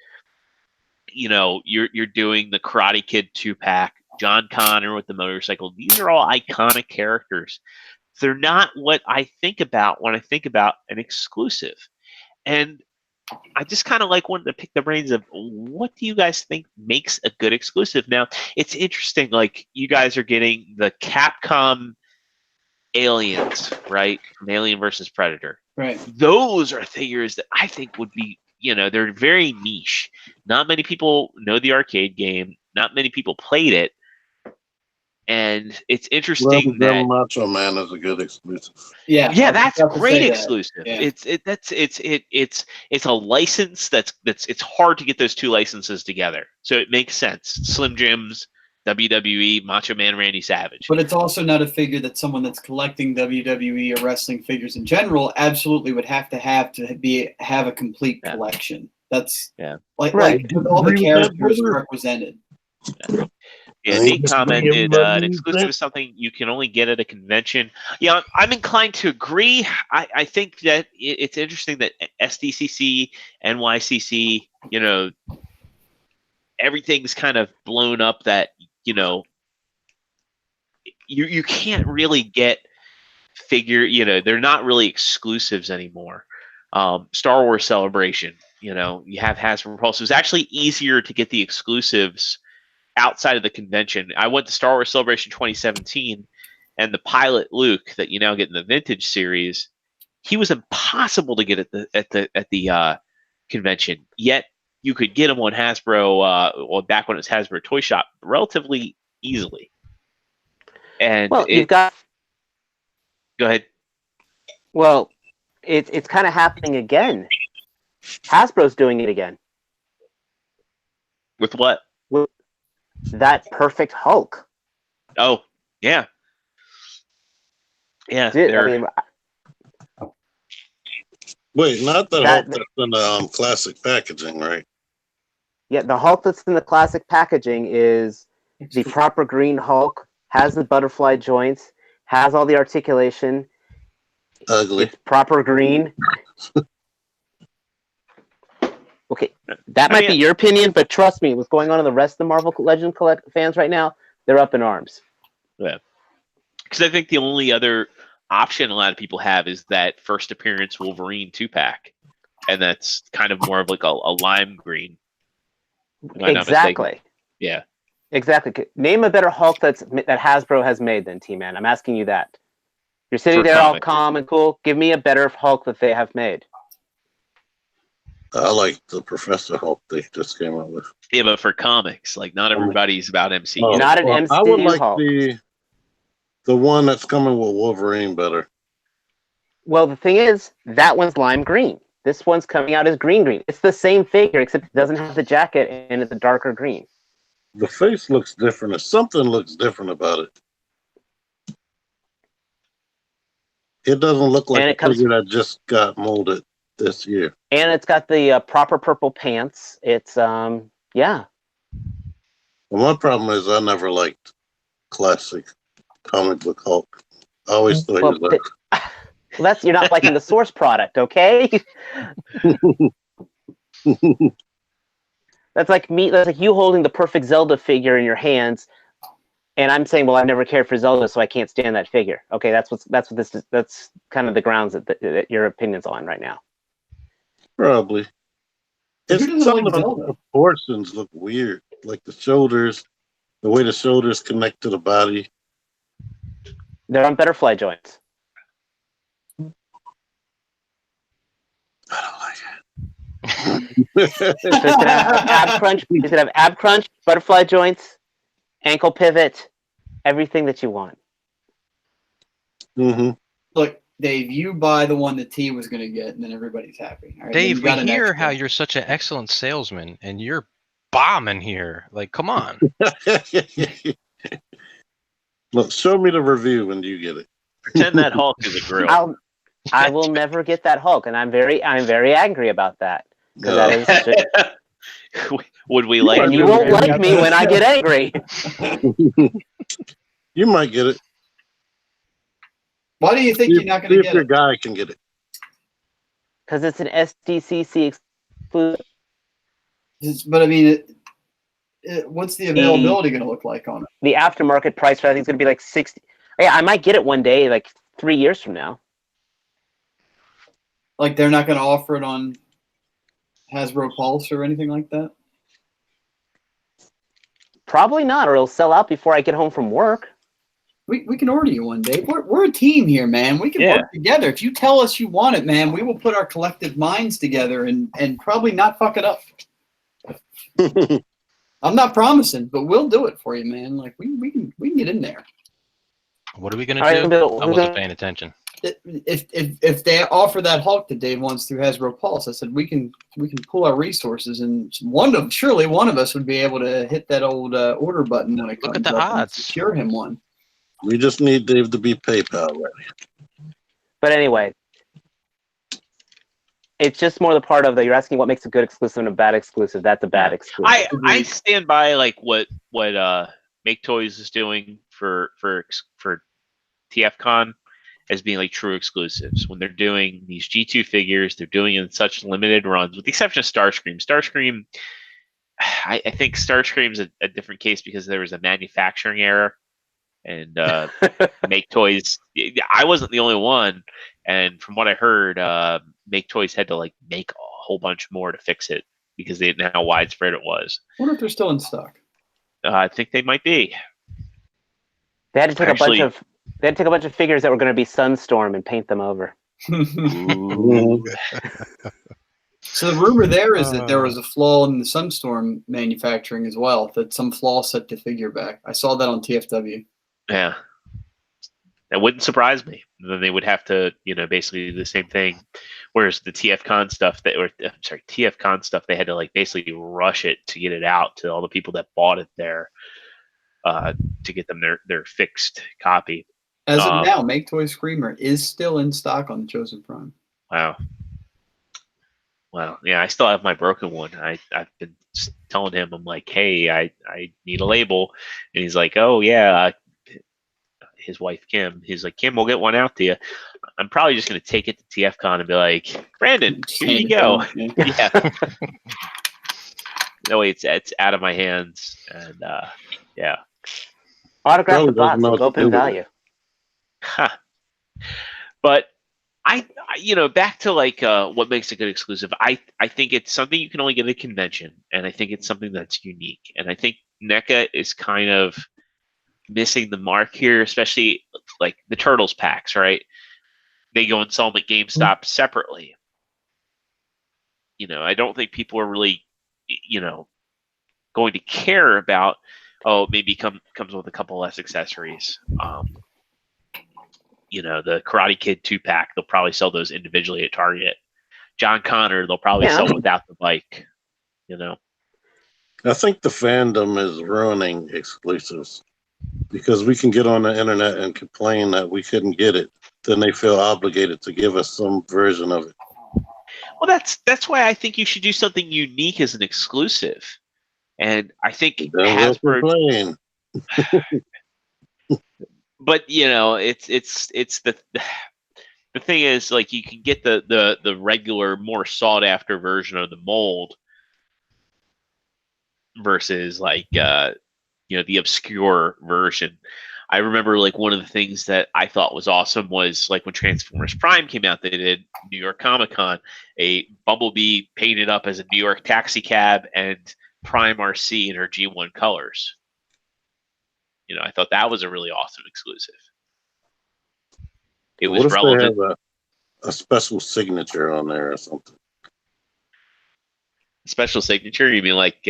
Speaker 1: you're doing the Karate Kid 2-pack, John Connor with the motorcycle. These are all iconic characters. They're not what I think about when I think about an exclusive. And I just kind of like wanted to pick the brains of what do you guys think makes a good exclusive? Now, it's interesting. Like, you guys are getting the Capcom Aliens, right? From Alien versus Predator.
Speaker 4: Right.
Speaker 1: Those are figures that I think would be, they're very niche. Not many people know the arcade game. Not many people played it. And it's interesting that
Speaker 5: Macho Man is a good exclusive.
Speaker 1: Yeah, that's
Speaker 4: about to
Speaker 1: great
Speaker 4: say that.
Speaker 1: exclusive.
Speaker 4: Yeah.
Speaker 1: It's a license that's it's hard to get those two licenses together. So it makes sense. Slim Jim's, WWE, Macho Man Randy Savage.
Speaker 4: But it's also not a figure that someone that's collecting WWE or wrestling figures in general absolutely would have to have a complete collection. That's like with all the characters represented.
Speaker 1: Yeah, Nate commented an exclusive is something you can only get at a convention. Yeah, I'm inclined to agree. I think that it's interesting that SDCC, NYCC, everything's kind of blown up that, you can't really get they're not really exclusives anymore. Star Wars Celebration, you have Hasbro Pulse. It was actually easier to get the exclusives outside of the convention. I went to Star Wars Celebration 2017, and the pilot Luke that you now get in the Vintage series, he was impossible to get at the convention. Yet you could get him on Hasbro, back when it was Hasbro Toy Shop, relatively easily. And
Speaker 2: you've got.
Speaker 1: Go ahead.
Speaker 2: Well, it's kind of happening again. Hasbro's doing it again.
Speaker 1: With what?
Speaker 2: With that perfect Hulk.
Speaker 1: Oh, yeah. Yeah.
Speaker 5: Wait, not the Hulk that's in the classic packaging, right?
Speaker 2: Yeah, the Hulk that's in the classic packaging is the proper green Hulk, has the butterfly joints, has all the articulation.
Speaker 5: Ugly.
Speaker 2: It's proper green. Okay, that might be your opinion, but trust me, what's going on in the rest of the Marvel Legend fans right now, they're up in arms.
Speaker 1: Yeah. Because I think the only other option a lot of people have is that first appearance Wolverine 2-pack. And that's kind of more of like a lime green.
Speaker 2: Exactly.
Speaker 1: Yeah.
Speaker 2: Exactly. Name a better Hulk that Hasbro has made than T-Man. I'm asking you that. You're sitting there all calm and cool. Give me a better Hulk that they have made.
Speaker 5: I like the Professor Hulk they just came out with.
Speaker 1: Yeah, but for comics, like not everybody's about MCU.
Speaker 2: Not an MCU
Speaker 5: I would like
Speaker 2: Hulk.
Speaker 5: the one that's coming with Wolverine better.
Speaker 2: Well, the thing is, that one's lime green. This one's coming out as green. It's the same figure, except it doesn't have the jacket and it's a darker green.
Speaker 5: The face looks different. Something looks different about it. It doesn't look like a figure that just got molded this year.
Speaker 2: And it's got the proper purple pants. It's, yeah.
Speaker 5: Well, my problem is I never liked classic comic book Hulk. I always thought he was like...
Speaker 2: Well, you're not liking the source product, okay? That's like me. That's like you holding the perfect Zelda figure in your hands, and I'm saying, "Well, I've never cared for Zelda, so I can't stand that figure." Okay, that's what this is. That's kind of the grounds that your opinion's on right now.
Speaker 5: Probably. It's some of the proportions look weird, like the shoulders, the way the shoulders connect to the body.
Speaker 2: They're on butterfly joints.
Speaker 5: I don't like it.
Speaker 2: So it's gonna have ab crunch. It's gonna have ab crunch, butterfly joints, ankle pivot, everything that you want.
Speaker 5: Mm-hmm.
Speaker 4: Look, Dave, you buy the one that T was going to get, and then everybody's happy. All right,
Speaker 3: Dave, we hear how you're such an excellent salesman, and you're bombing here. Like, come on.
Speaker 5: Look, show me the review when you get it.
Speaker 1: Pretend that Hulk is a grill.
Speaker 2: I will never get that Hulk, and I'm very angry about that. That is
Speaker 1: Would we like?
Speaker 2: And you won't like me when I get angry.
Speaker 5: You might get it.
Speaker 4: Why do you think you're not going to get it?
Speaker 5: If your guy can get it.
Speaker 2: Because it's an SDCC exclusive.
Speaker 4: But I mean, what's the availability going to look like on it?
Speaker 2: The aftermarket price for that is going to be like 60. Yeah, I might get it one day, like 3 years from now.
Speaker 4: Like they're not going to offer it on Hasbro Pulse or anything like that?
Speaker 2: Probably not, or it'll sell out before I get home from work.
Speaker 4: We can order you one day. We're a team here, man. We can work together. If you tell us you want it, man, we will put our collective minds together and probably not fuck it up. I'm not promising, but we'll do it for you, man. Like we can get in there.
Speaker 3: What are we gonna do? I wasn't paying attention.
Speaker 4: If they offer that Hulk that Dave wants through Hasbro Pulse, I said we can pull our resources, and surely one of us would be able to hit that old order button when it comes.
Speaker 3: Look at the odds.
Speaker 4: Secure him one.
Speaker 5: We just need Dave to be PayPal ready.
Speaker 2: But anyway, it's just more the part of you're asking what makes a good exclusive and a bad exclusive. That's a bad exclusive.
Speaker 1: I stand by like what Make Toys is doing for TFCon as being like true exclusives. When they're doing these G2 figures, they're doing it in such limited runs, with the exception of Starscream. Starscream, I think Starscream's a different case because there was a manufacturing error. And Make Toys, I wasn't the only one. And from what I heard, Make Toys had to like make a whole bunch more to fix it because they didn't know how widespread it was.
Speaker 4: I wonder if they're still in stock.
Speaker 1: I think they might be.
Speaker 2: They had to take a bunch of figures that were going to be Sunstorm and paint them over.
Speaker 4: So the rumor there is that there was a flaw in the Sunstorm manufacturing as well, that some flaw set the figure back. I saw that on TFW.
Speaker 1: Yeah. That wouldn't surprise me. Then they would have to, basically do the same thing. Whereas the TFCon stuff, they had to like basically rush it to get it out to all the people that bought it there to get them their fixed copy.
Speaker 4: As of now, Make Toy Screamer is still in stock on the Chosen Prime.
Speaker 1: Wow. Well, yeah, I still have my broken one. I've been telling him, I'm like, hey, I need a label. And he's like, oh, yeah. His wife, Kim, he's like, Kim, we'll get one out to you. I'm probably just going to take it to TFCon and be like, Brandon, here you go. Yeah. No way, it's out of my hands. And, yeah.
Speaker 2: Autograph the box, open value.
Speaker 1: Huh. But back to like what makes a good exclusive. I think it's something you can only get at a convention, and I think it's something that's unique. And I think NECA is kind of missing the mark here, especially like the Turtles packs, right? They go and sell them at GameStop separately. I don't think people are really, going to care about, maybe comes with a couple less accessories. The Karate Kid 2-pack, they'll probably sell those individually at Target. John Connor, they'll probably sell without the bike,
Speaker 5: I think the fandom is ruining exclusives because we can get on the internet and complain that we couldn't get it. Then they feel obligated to give us some version of it.
Speaker 1: Well, that's why I think you should do something unique as an exclusive. And I think Hasbro... But it's the thing is, like, you can get the regular, more sought after version of the mold versus like the obscure version. I remember like one of the things that I thought was awesome was like when Transformers Prime came out, they did New York Comic Con, a Bumblebee painted up as a New York taxi cab and Prime RC in her G1 colors. I thought that was a really awesome exclusive. It was relevant.
Speaker 5: They have a special signature on there or something.
Speaker 1: A special signature? You mean like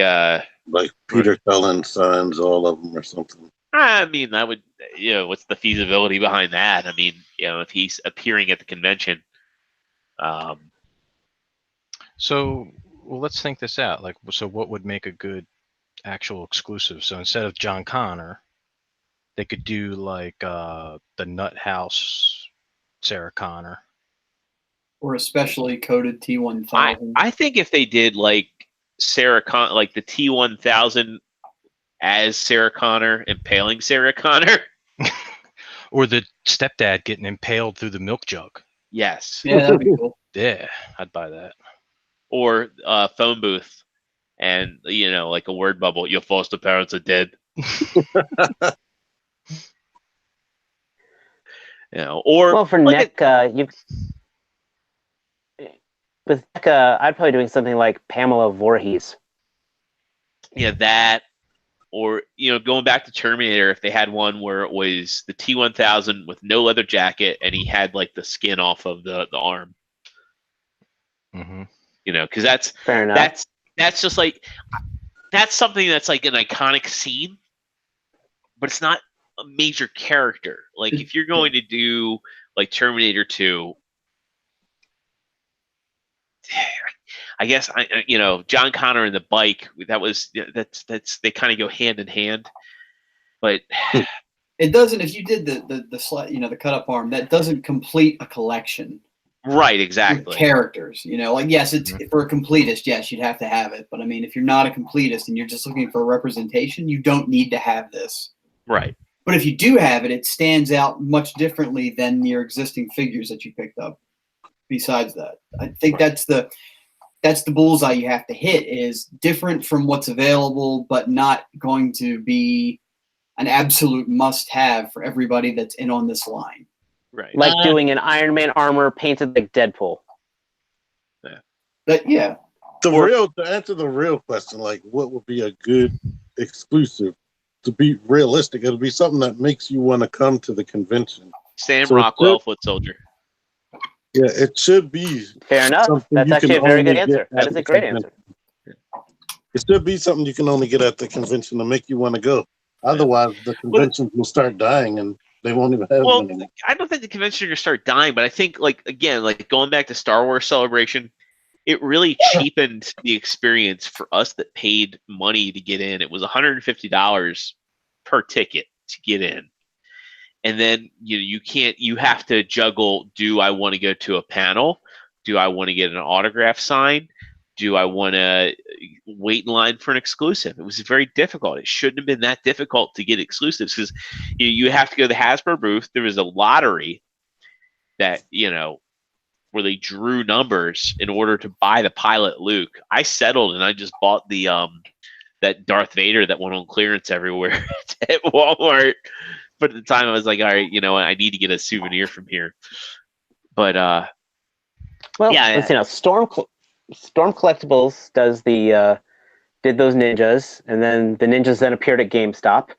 Speaker 5: Peter Cullen signs all of them or something?
Speaker 1: I mean, that would, what's the feasibility behind that? I mean, if he's appearing at the convention.
Speaker 3: So, let's think this out. Like, so what would make a good actual exclusive? So instead of John Connor, they could do like the Nut House Sarah Connor.
Speaker 4: Or a specially coded T1000.
Speaker 1: I think if they did like Sarah Connor, like the T1000 as Sarah Connor impaling Sarah Connor.
Speaker 3: Or the stepdad getting impaled through the milk jug.
Speaker 1: Yes.
Speaker 4: Yeah, that'd be cool.
Speaker 3: Yeah, I'd buy that.
Speaker 1: Or phone booth and like a word bubble. Your foster parents are dead. Or
Speaker 2: well, for
Speaker 1: like
Speaker 2: NECA, with NECA, I'd probably doing something like Pamela Voorhees.
Speaker 1: that, or going back to Terminator, if they had one where it was the T-1000 with no leather jacket and he had like the skin off of the arm.
Speaker 3: Mm-hmm.
Speaker 1: Because that's
Speaker 2: Fair enough.
Speaker 1: that's just like that's something that's like an iconic scene, but it's not a major character. Like if you're going to do like Terminator 2, I guess John Connor and the bike, that's they kind of go hand in hand, but
Speaker 4: it doesn't. If you did the cut up arm, that doesn't complete a collection.
Speaker 1: Right, exactly.
Speaker 4: Characters, like yes, it's for a completist. Yes, you'd have to have it, but I mean, if you're not a completist and you're just looking for a representation, you don't need to have this.
Speaker 1: Right.
Speaker 4: But if you do have it, it stands out much differently than your existing figures that you picked up. Besides that, I think that's the bullseye you have to hit, is different from what's available, but not going to be an absolute must-have for everybody that's in on this line.
Speaker 1: Right.
Speaker 2: Like doing an Iron Man armor painted like Deadpool.
Speaker 4: Yeah.
Speaker 5: To answer the real question, like what would be a good exclusive? To be realistic, it'll be something that makes you want to come to the convention.
Speaker 1: Sam Rockwell, foot soldier.
Speaker 5: Yeah, it should be.
Speaker 2: Fair enough. That's actually a very good answer. That is a great answer.
Speaker 5: It should be something you can only get at the convention to make you want to go. Otherwise, the conventions will start dying and they won't even have them anymore.
Speaker 1: I don't think the convention are going to start dying, but I think, like going back to Star Wars Celebration, it really cheapened the experience for us that paid money to get in. It was $150 per ticket to get in. And then you have to juggle, do I want to go to a panel? Do I want to get an autograph signed? Do I want to wait in line for an exclusive? It was very difficult. It shouldn't have been that difficult to get exclusives, because you have to go to the Hasbro booth. There was a lottery that, where they drew numbers in order to buy the pilot Luke. I settled and I just bought the that Darth Vader that went on clearance everywhere at Walmart. But at the time I was like, all right, I need to get a souvenir from here. But
Speaker 2: let's see now. Storm Collectibles did those ninjas, and then the ninjas then appeared at GameStop.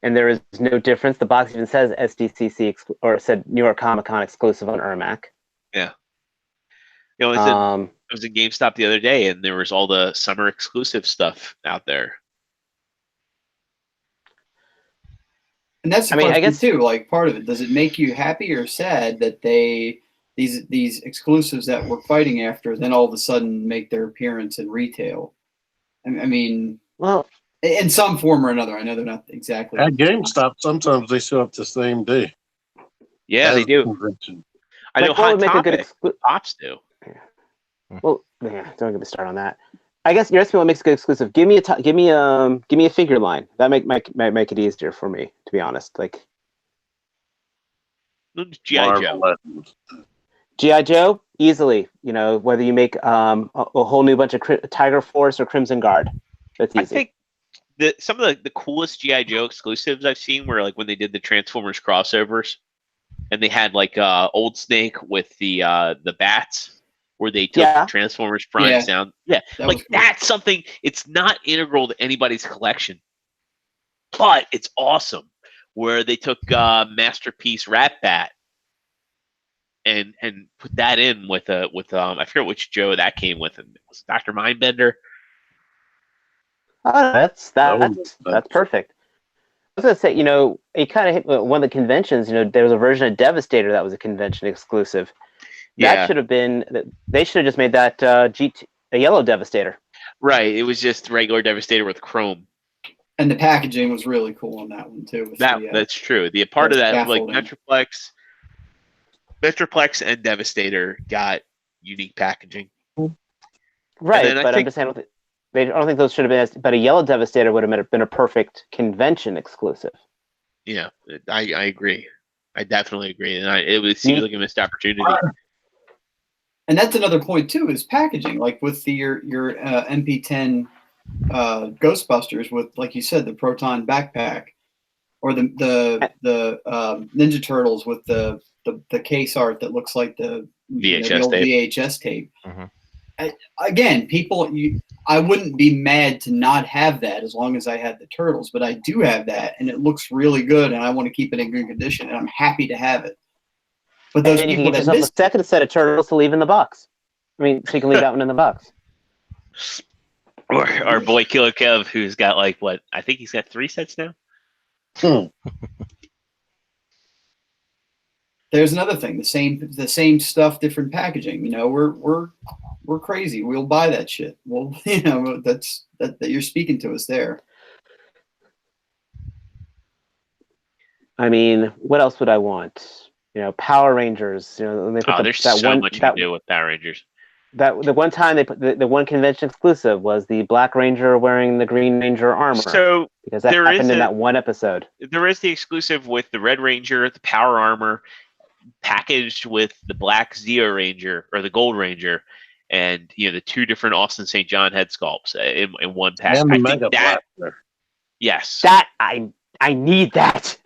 Speaker 2: And there is no difference. The box even says SDCC or it said New York Comic Con exclusive on Ermac.
Speaker 1: Yeah. I was at GameStop the other day, and there was all the summer exclusive stuff out there.
Speaker 4: And that's the question too. Like, part of it, does it make you happy or sad that these exclusives that we're fighting after then all of a sudden make their appearance in retail? I mean,
Speaker 2: well,
Speaker 4: in some form or another. I know they're not exactly
Speaker 5: at GameStop. Sometimes they show up the same day.
Speaker 1: Yeah, they do.
Speaker 5: Convention.
Speaker 1: I know Hot Topic. Pops do.
Speaker 2: Well, don't get me started on that. I guess you're asking what makes a good exclusive. Give me a figure line. That might make it easier for me, to be honest. Like
Speaker 1: G.I. Joe.
Speaker 2: G.I. Joe, easily. Whether you make a whole new bunch of Tiger Force or Crimson Guard, that's easy.
Speaker 1: I think some of the coolest G.I. Joe exclusives I've seen were like when they did the Transformers crossovers, and they had like Old Snake with the bats, where they took Transformers Prime down. Yeah, that's something. It's not integral to anybody's collection, but it's awesome. Where they took Masterpiece Rat Bat and put that in with I forget which Joe that came with. It was Dr. Mindbender.
Speaker 2: Oh, that's perfect. I was gonna say, it kind of hit one of the conventions. There was a version of Devastator that was a convention exclusive. That should have been. They should have just made that a yellow Devastator.
Speaker 1: Right. It was just regular Devastator with chrome.
Speaker 4: And the packaging was really cool on that one too.
Speaker 1: That's true. The part of that, like Metroplex and Devastator got unique packaging.
Speaker 2: Right, but I'm just saying, I don't think those should have been. But a yellow Devastator would have been a perfect convention exclusive.
Speaker 1: Yeah, I agree. I definitely agree, and it seems like a missed opportunity.
Speaker 4: And that's another point too, is packaging. Like with your MP10 Ghostbusters, with like you said, the Proton backpack, or the Ninja Turtles with the case art that looks like the
Speaker 1: VHS
Speaker 4: old
Speaker 1: tape.
Speaker 4: VHS tape.
Speaker 3: Mhm.
Speaker 4: Again, people, I wouldn't be mad to not have that as long as I had the Turtles, but I do have that, and it looks really good, and I want to keep it in good condition, and I'm happy to have it. But those
Speaker 2: And you can
Speaker 4: people
Speaker 2: get
Speaker 4: that
Speaker 2: yourself
Speaker 4: miss
Speaker 2: a second set of turtles to leave in the box. I mean, so you can leave that one in the box.
Speaker 1: Or our boy Killer Kev, who's got like what? I think he's got 3 sets now.
Speaker 4: There's another thing, the same stuff, different packaging. You know, we're crazy. We'll buy that shit. Well, you know, that you're speaking to us there.
Speaker 2: I mean, what else would I want? You know, Power Rangers. You know, they put
Speaker 1: There's so much you can do with Power Rangers.
Speaker 2: That the one time they put the one convention exclusive was the Black Ranger wearing the Green Ranger armor.
Speaker 1: So
Speaker 2: because that happened in that one episode.
Speaker 1: There is the exclusive with the Red Ranger, the Power Armor, packaged with the Black Zeo Ranger or the Gold Ranger, and the 2 different Austin St. John head sculpts in one pack.
Speaker 5: And the
Speaker 1: I
Speaker 5: Mega
Speaker 1: think that
Speaker 5: Blaster.
Speaker 1: yes,
Speaker 2: that I need that.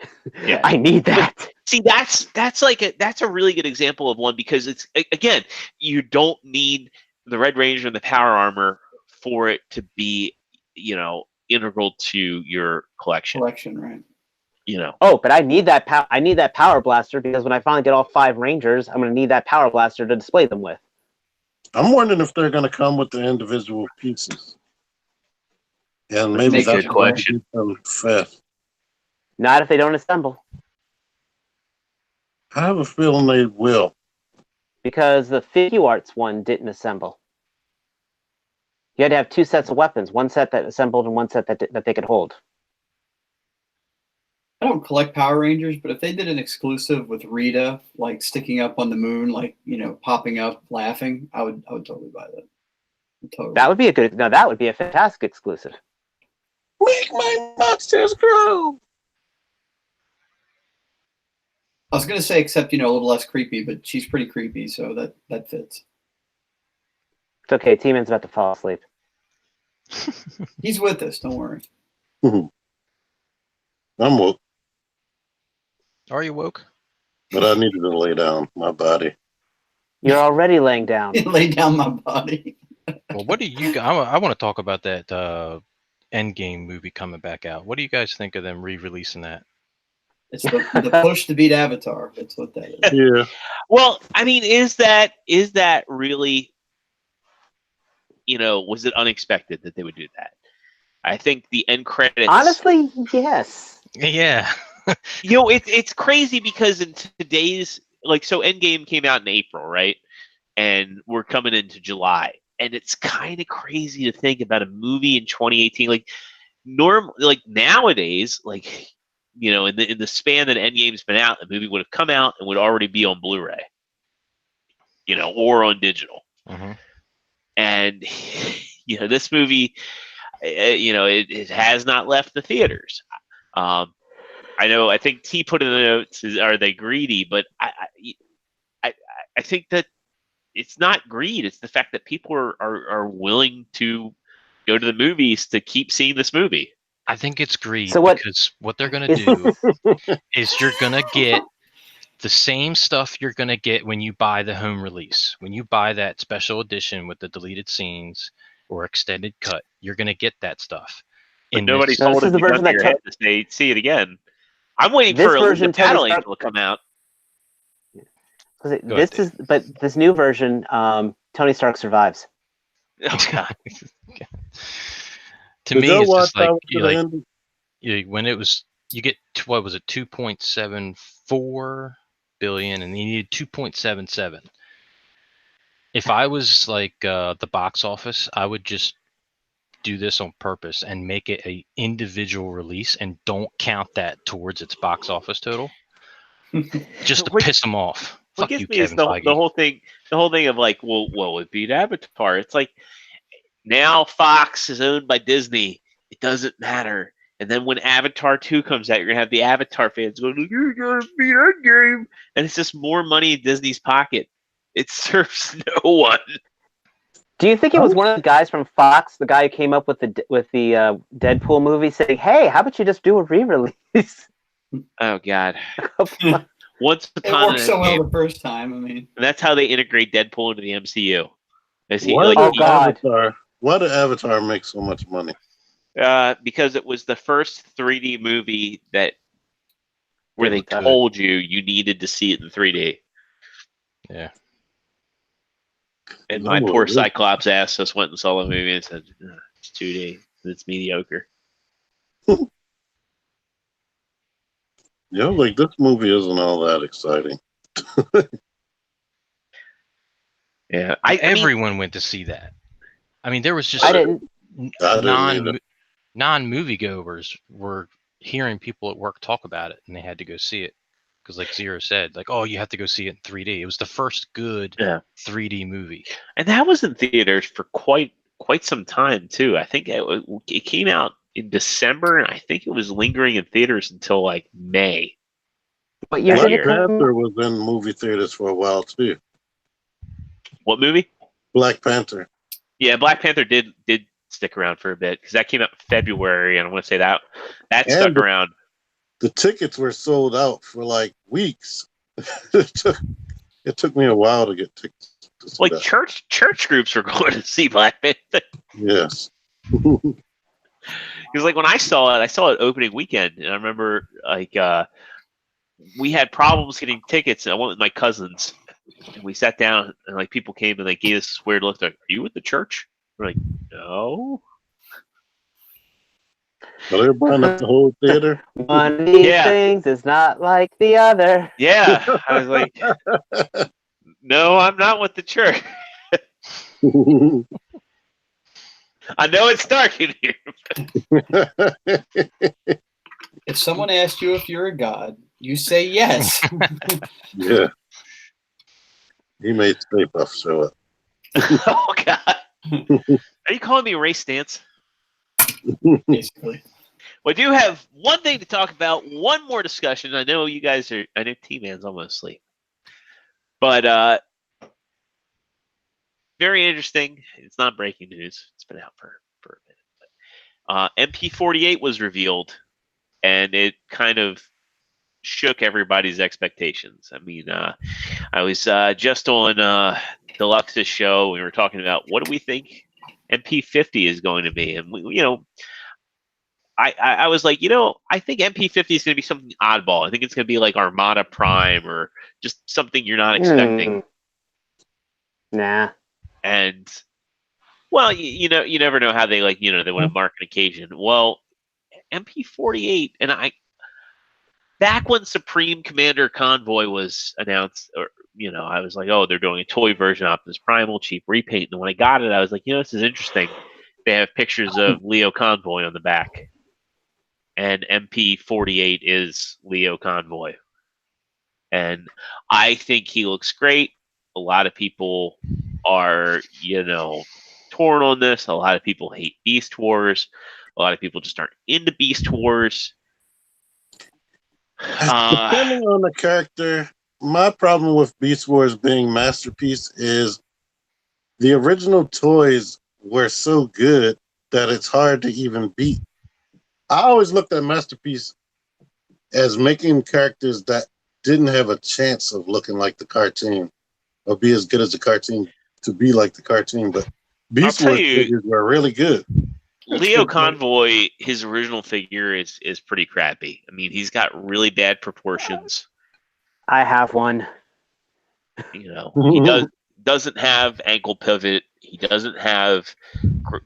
Speaker 1: Yeah.
Speaker 2: I need that.
Speaker 1: See, that's a really good example of one, because it's, again, you don't need the Red Ranger and the Power Armor for it to be, integral to your collection.
Speaker 4: Right.
Speaker 2: Oh, but I need that I need that Power Blaster, because when I finally get all 5 Rangers, I'm going to need that Power Blaster to display them with.
Speaker 5: I'm wondering if they're going to come with the individual pieces. And maybe
Speaker 1: that's a good question.
Speaker 5: Fast.
Speaker 2: Not if they don't assemble.
Speaker 5: I have a feeling they will.
Speaker 2: Because the Figuarts one didn't assemble. You had to have 2 sets of weapons, one set that assembled and one set that they could hold.
Speaker 4: I don't collect Power Rangers, but if they did an exclusive with Rita, like sticking up on the moon, like, popping up, laughing, I would totally buy that. Totally.
Speaker 2: That would be that would be a fantastic exclusive.
Speaker 5: Make my monsters grow.
Speaker 4: I was gonna say, except a little less creepy, but she's pretty creepy, so that fits.
Speaker 2: It's okay. T-Man's about to fall asleep.
Speaker 4: He's with us. Don't worry.
Speaker 5: I'm woke,
Speaker 3: Are you woke?
Speaker 5: but I needed to lay down my body.
Speaker 2: You're already laying down.
Speaker 4: Lay down my body.
Speaker 3: Well, what do you? I want to talk about that Endgame movie coming back out. What do you guys think of them re-releasing that?
Speaker 4: It's the push to beat Avatar. That's what that is.
Speaker 5: Yeah.
Speaker 1: Well, I mean, is that really, was it unexpected that they would do that? I think the end credits.
Speaker 2: Honestly, yes.
Speaker 3: Yeah.
Speaker 1: It's crazy, because in today's, so Endgame came out in April, right? And we're coming into July, and it's kind of crazy to think about a movie in 2018. Nowadays, in the span that Endgame's been out, the movie would have come out and would already be on Blu-ray, or on digital.
Speaker 3: Mm-hmm.
Speaker 1: And this movie, it has not left the theaters. I think T put in the notes, are they greedy? But I think that it's not greed. It's the fact that people are willing to go to the movies to keep seeing this movie.
Speaker 3: I think it's greed, because what they're going to do is you're going to get the same stuff you're going to get when you buy the home release. When you buy that special edition with the deleted scenes or extended cut, you're going to get that stuff.
Speaker 1: But nobody sold it because they had to say, see it again. I'm waiting for a Battle Angel to come out.
Speaker 2: This new version, Tony Stark survives.
Speaker 1: Oh God.
Speaker 3: To me, it's just when it was, you get, what was it, 2.74 billion, and you needed 2.77. If I was the box office, I would just do this on purpose and make it a individual release and don't count that towards its box office total, just to piss them off.
Speaker 1: What gets me is the whole thing of well, it beat Avatar. It's like, now Fox is owned by Disney. It doesn't matter. And then when Avatar 2 comes out, you're going to have the Avatar fans going, you're going to beat Endgame. And it's just more money in Disney's pocket. It serves no one.
Speaker 2: Do you think it was one of the guys from Fox, the guy who came up with the Deadpool movie, saying, "Hey, how about you just do a re-release?"
Speaker 1: Oh God. Once
Speaker 4: It
Speaker 1: upon
Speaker 4: worked so well
Speaker 1: game,
Speaker 4: the first time. I mean,
Speaker 1: and that's how they integrate Deadpool into the MCU.
Speaker 5: Why did Avatar make so much money?
Speaker 1: Because it was the first 3D movie where they
Speaker 3: Good.
Speaker 1: told you needed to see it in 3D.
Speaker 3: Yeah.
Speaker 1: And my poor Cyclops ass just went and saw the movie and said, it's 2D. It's mediocre.
Speaker 5: Yeah, like this movie isn't all that exciting.
Speaker 1: Yeah,
Speaker 3: everyone went to see that. I mean, there was just
Speaker 2: I didn't.
Speaker 3: non-moviegoers were hearing people at work talk about it, and they had to go see it because, like Zero said, like, oh, you have to go see it in 3D. It was the first good 3D movie,
Speaker 1: and that was in theaters for quite some time too. I think it came out in December, and I think it was lingering in theaters until like May.
Speaker 2: But Black
Speaker 5: Panther was in movie theaters for a while too.
Speaker 1: What movie?
Speaker 5: Black Panther.
Speaker 1: Yeah, Black Panther did stick around for a bit because that came out in February, and I want to say that stuck around.
Speaker 5: The tickets were sold out for like weeks. It took me a while to get tickets.
Speaker 1: Like church groups were going to see Black Panther.
Speaker 5: Yes.
Speaker 1: Because like when I saw it opening weekend, and I remember like we had problems getting tickets, and I went with my cousins, and we sat down, and like people came and they gave us this weird look, like, "Are you at the church?" We're like, "No."
Speaker 5: Well, they're buying up the whole theater.
Speaker 2: One of these things is not like the other.
Speaker 1: Yeah, I was like, "No, I'm not with the church." I know it's dark in here.
Speaker 4: If someone asked you if you're a god, you say yes.
Speaker 5: Yeah. He made Stay Puft show up.
Speaker 1: Oh God! Are you calling me race stance?
Speaker 4: Basically.
Speaker 1: We do have one thing to talk about. One more discussion. I know you guys are. I know T-Man's almost asleep, but very interesting. It's not breaking news. It's been out for a minute. But, MP48 was revealed, and it kind of shook everybody's expectations. I mean, I was just on Deluxe's show. We were talking about what do we think MP50 is going to be, and I was like, I think MP50 is going to be something oddball. I think it's going to be like Armada Prime or just something you're not expecting.
Speaker 2: Nah.
Speaker 1: And well, you never know how they they want to mark an occasion. Well, MP48, and back when Supreme Commander Convoy was announced, or I was like, oh, they're doing a toy version of this Primal cheap repaint. And when I got it, I was like, this is interesting. They have pictures of Leo Convoy on the back, and MP48 is Leo Convoy, and I think he looks great. A lot of people are, torn on this. A lot of people hate Beast Wars. A lot of people just aren't into Beast Wars.
Speaker 5: Depending on the character, my problem with Beast Wars being Masterpiece is the original toys were so good that it's hard to even beat. I always looked at Masterpiece as making characters that didn't have a chance of looking like the cartoon or be as good as the cartoon to be like the cartoon, but Beast Wars figures were really good.
Speaker 1: Leo Convoy, his original figure is pretty crappy. I mean, he's got really bad proportions.
Speaker 2: I have one.
Speaker 1: He doesn't have ankle pivot. He doesn't have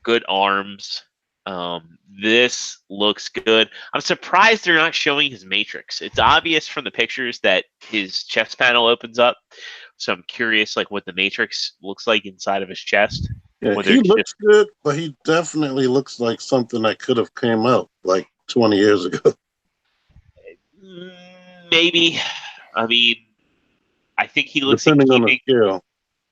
Speaker 1: good arms. This looks good. I'm surprised they're not showing his matrix. It's obvious from the pictures that his chest panel opens up. So I'm curious, what the matrix looks like inside of his chest.
Speaker 5: Yeah, he looks good, but he definitely looks like something that could have came out like 20 years ago.
Speaker 1: Maybe. I mean, I think he looks
Speaker 5: depending on the scale.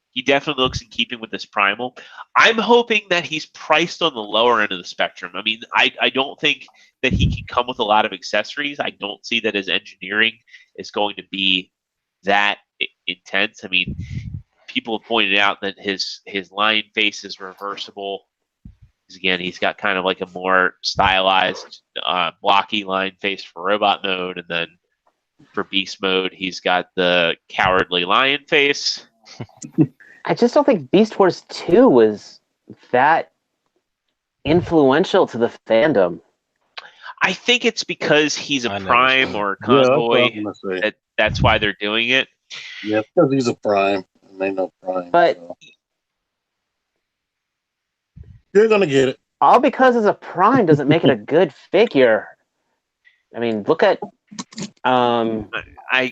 Speaker 1: He definitely looks in keeping with this Primal. I'm hoping that he's priced on the lower end of the spectrum. I mean, I don't think that he can come with a lot of accessories. I don't see that his engineering is going to be that intense. I mean, people have pointed out that his lion face is reversible. Again, he's got kind of like a more stylized, blocky lion face for robot mode, and then for beast mode, he's got the cowardly lion face.
Speaker 2: I just don't think Beast Wars 2 was that influential to the fandom.
Speaker 1: I think it's because he's a
Speaker 3: I never
Speaker 1: prime
Speaker 3: seen it.
Speaker 1: or a
Speaker 5: Yeah, that's what
Speaker 1: convoy.
Speaker 5: I'm gonna say.
Speaker 1: That's why they're doing it.
Speaker 5: Yeah, because he's a prime, and they know prime.
Speaker 2: But-
Speaker 5: so. You're gonna get it.
Speaker 2: All because it's a prime doesn't make it a good figure. I mean, look at
Speaker 1: I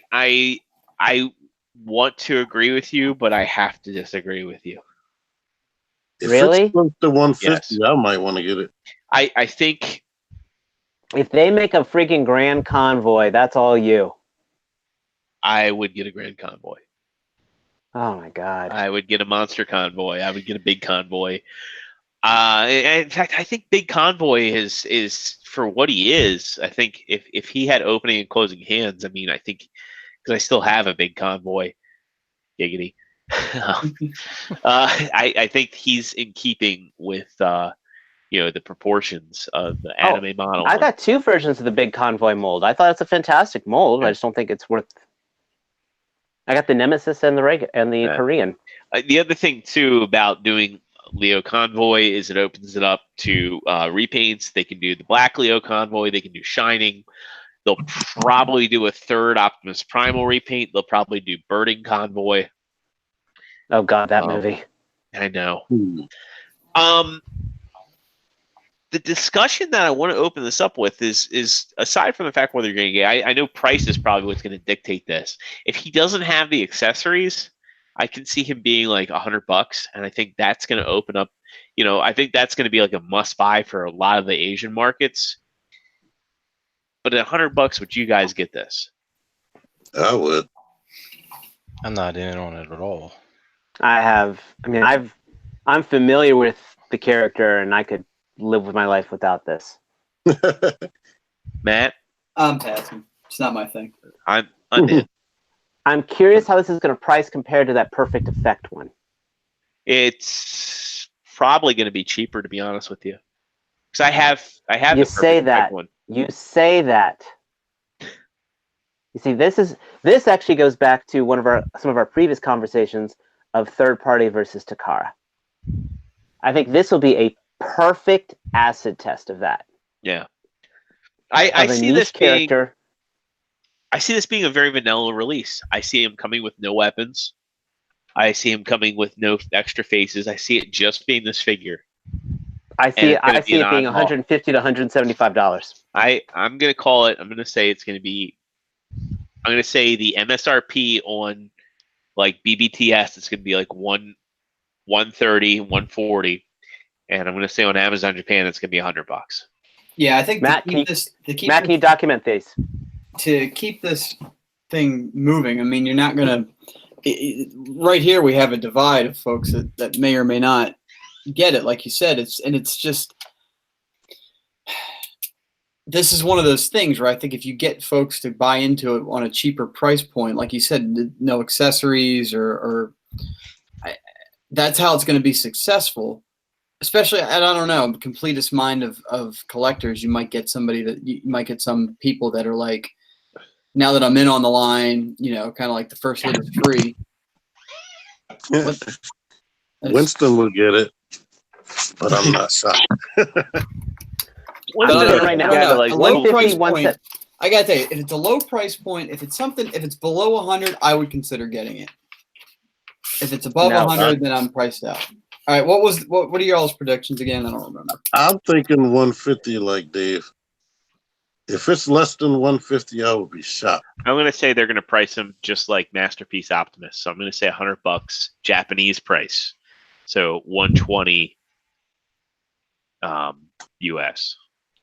Speaker 1: want to agree with you, but I have to disagree with you.
Speaker 5: If
Speaker 2: Really?
Speaker 5: it's close to 150,
Speaker 1: Yes.
Speaker 5: I might want to get it.
Speaker 1: I think
Speaker 2: if they make a freaking Grand Convoy, that's all you.
Speaker 1: I would get a Grand Convoy.
Speaker 2: Oh my god.
Speaker 1: I would get a Monster Convoy. I would get a Big Convoy. In fact, I think Big Convoy is for what he is. I think if he had opening and closing hands, I mean, I think because I still have a Big Convoy, giggity. I think he's in keeping with the proportions of the anime model.
Speaker 2: I got 2 versions of the Big Convoy mold. I thought it's a fantastic mold. I just don't think it's worth. I got the Nemesis and the Korean.
Speaker 1: The other thing too about doing Leo Convoy is it opens it up to repaints. They can do the Black Leo Convoy. They can do Shining. They'll probably do a third Optimus Primal repaint. They'll probably do Birding Convoy.
Speaker 2: Oh god, that movie.
Speaker 1: I know.
Speaker 5: Hmm.
Speaker 1: The discussion that I want to open this up with is aside from the fact whether you're going to get, I know price is probably what's going to dictate this. If he doesn't have the accessories, I can see him being like $100, and I think that's going to open up. I think that's going to be like a must buy for a lot of the Asian markets. But at $100, would you guys get this?
Speaker 5: I would.
Speaker 3: I'm not in on it at all.
Speaker 2: I'm familiar with the character, and I could live with my life without this.
Speaker 1: Matt?
Speaker 4: I'm passing. It's not my thing.
Speaker 1: I'm in.
Speaker 2: I'm curious how this is going to price compared to that Perfect Effect one.
Speaker 1: It's probably going to be cheaper, to be honest with you. Because I have
Speaker 2: You
Speaker 1: the
Speaker 2: say
Speaker 1: Perfect
Speaker 2: that.
Speaker 1: Effect one.
Speaker 2: You say that. You see, this actually goes back to some of our previous conversations of third party versus Takara. I think this will be a perfect acid test of that.
Speaker 1: Yeah. I
Speaker 2: Of a
Speaker 1: see
Speaker 2: niche
Speaker 1: this
Speaker 2: character.
Speaker 1: I see this being a very vanilla release. I see him coming with no weapons. I see him coming with no extra faces. I see it just being this figure.
Speaker 2: I see it being
Speaker 1: oddball.
Speaker 2: $150 to $175.
Speaker 1: I'm gonna call it. I'm gonna say it's gonna be. I'm gonna say the MSRP on like BBTS. It's gonna be like 130, 140, and I'm gonna say on Amazon Japan it's gonna be $100.
Speaker 4: Yeah, I think
Speaker 2: Matt, can you document these?
Speaker 4: To keep this thing moving, I mean, you're not gonna. Right here, we have a divide of folks that may or may not get it. Like you said, it's just. This is one of those things where I think if you get folks to buy into it on a cheaper price point, like you said, no accessories that's how it's going to be successful. Especially, I don't know, completest mind of collectors, you might get some people that are like, now that I'm in on the line, kind of like the first hit is free.
Speaker 5: Winston will get it, but I'm not shocked.
Speaker 2: Right now, like
Speaker 4: a low
Speaker 2: 150,
Speaker 4: price
Speaker 2: 170.
Speaker 4: point. I gotta tell you, if it's a low price point, if it's below 100, I would consider getting it. If it's above 100, then I'm priced out. All right, what are your all's predictions again? I don't remember.
Speaker 5: I'm thinking 150 like Dave. If it's less than 150, I would be shocked.
Speaker 1: I'm gonna say they're gonna price him just like Masterpiece Optimus. So I'm gonna say $100 Japanese price. So 120 US.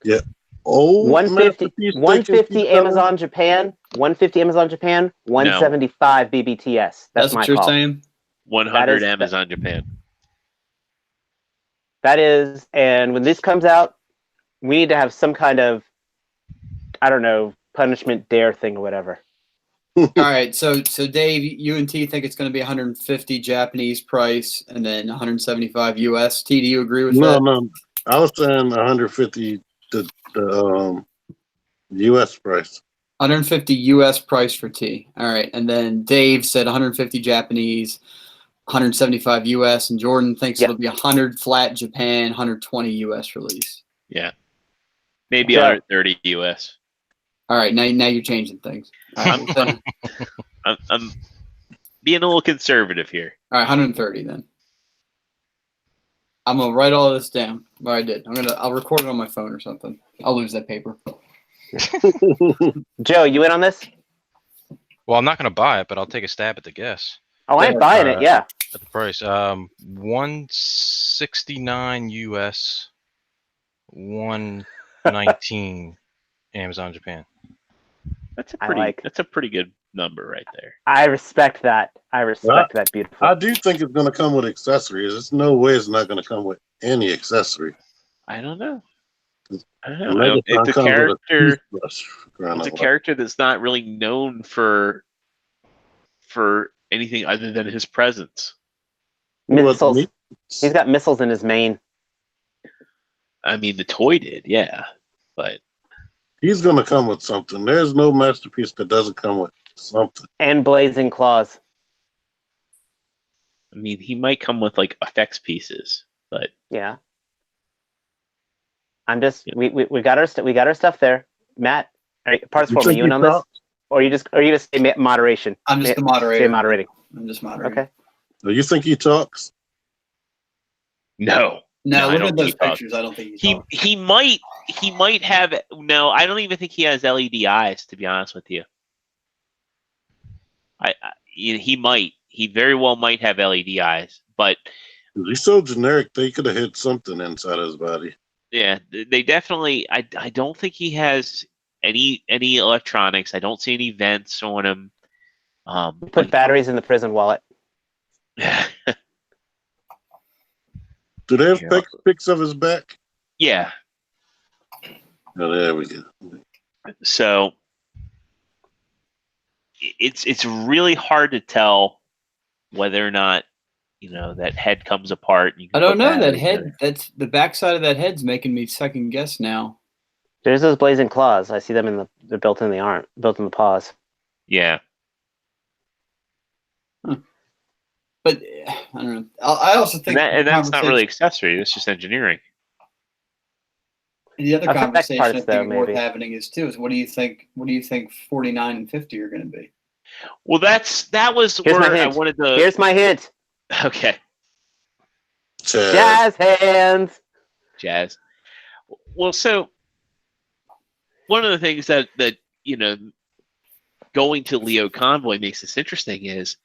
Speaker 5: Yeah. Oh,
Speaker 2: 150 Amazon Japan, 175 BBTS. That's my
Speaker 4: what you're
Speaker 2: call.
Speaker 4: saying?
Speaker 1: 100 Amazon Japan.
Speaker 2: That is, and when this comes out, we need to have some kind of, I don't know, punishment dare thing or whatever.
Speaker 4: All right, so Dave, you and T think it's going to be 150 Japanese price and then 175 US. T, do you agree with that?
Speaker 5: No. I was saying 150 the US price.
Speaker 4: 150 US price for T. All right, and then Dave said 150 Japanese, 175 US, and Jordan thinks it'll be 100 flat Japan, 120 US release.
Speaker 1: Yeah. Maybe
Speaker 2: Joe.
Speaker 1: 130 US.
Speaker 4: All right, now you're changing things. All right,
Speaker 1: I'm being a little conservative here.
Speaker 4: all right, 130 then. I'm gonna write all this down. What I did. I'll record it on my phone or something. I'll lose that paper.
Speaker 2: Joe, you in on this?
Speaker 3: Well, I'm not going to buy it, but I'll take a stab at the guess.
Speaker 2: Oh, I ain't buying it. Yeah.
Speaker 3: At the price, 169 US, 119 Amazon Japan.
Speaker 1: That's a
Speaker 2: I
Speaker 1: pretty.
Speaker 2: like-
Speaker 1: That's a pretty good number right there.
Speaker 2: I respect that. I respect that. Beautiful.
Speaker 5: I do think it's going to come with accessories. There's no way it's not going to come with any accessory.
Speaker 1: I don't know.
Speaker 5: Megatron
Speaker 1: It's a
Speaker 5: comes with
Speaker 1: character.
Speaker 5: toothbrush,
Speaker 1: It's a character that's not really known for anything other than his presence.
Speaker 2: Missiles. He's got missiles in his mane.
Speaker 1: I mean, the toy did, yeah, but
Speaker 5: He's going to come with something. There's no masterpiece that doesn't come with something.
Speaker 2: And blazing claws.
Speaker 1: I mean, he might come with like effects pieces, but
Speaker 2: Yeah. I'm just we got our we got our stuff there. Matt, parts for me. You in on this? Or you just say moderation?
Speaker 4: I'm just the moderator.
Speaker 2: Say moderating.
Speaker 4: I'm just moderating.
Speaker 2: Okay.
Speaker 5: Do you think he talks?
Speaker 1: no.
Speaker 4: No,
Speaker 1: I
Speaker 4: look
Speaker 1: don't
Speaker 4: at those
Speaker 1: think he
Speaker 4: pictures. I don't think he's
Speaker 1: He might have. No, I don't even think he has LED eyes. To be honest with you, he might. He very well might have LED eyes, but
Speaker 5: He's so generic. They could have hit something inside his body.
Speaker 1: yeah, they definitely. I don't think he has any electronics. I don't see any vents on him.
Speaker 2: Put batteries in the prison wallet.
Speaker 5: Do they have pics of his back?
Speaker 1: Yeah.
Speaker 5: Oh, there we go.
Speaker 1: So it's really hard to tell whether or not that head comes apart. And you can
Speaker 4: I don't
Speaker 1: put
Speaker 4: know that
Speaker 1: batteries in
Speaker 4: head.
Speaker 1: it.
Speaker 4: That's the backside of that head's making me second guess now.
Speaker 2: There's those blazing claws. I see them they're built in the arm, built in the paws.
Speaker 1: Yeah.
Speaker 4: But I don't know. I also think
Speaker 1: And that's not really accessory. It's just engineering.
Speaker 4: the other
Speaker 2: Effect
Speaker 4: conversation
Speaker 2: parts,
Speaker 4: I think
Speaker 2: though,
Speaker 4: is worth
Speaker 2: maybe.
Speaker 4: having is what do you think 49 and 50 are going to be?
Speaker 1: Well, that was
Speaker 2: Here's my
Speaker 1: where I
Speaker 2: hint.
Speaker 1: wanted to.
Speaker 2: Here's my hint.
Speaker 1: Okay,
Speaker 2: Jazz hands.
Speaker 1: Jazz. Well, so one of the things that going to Leo Convoy makes this interesting is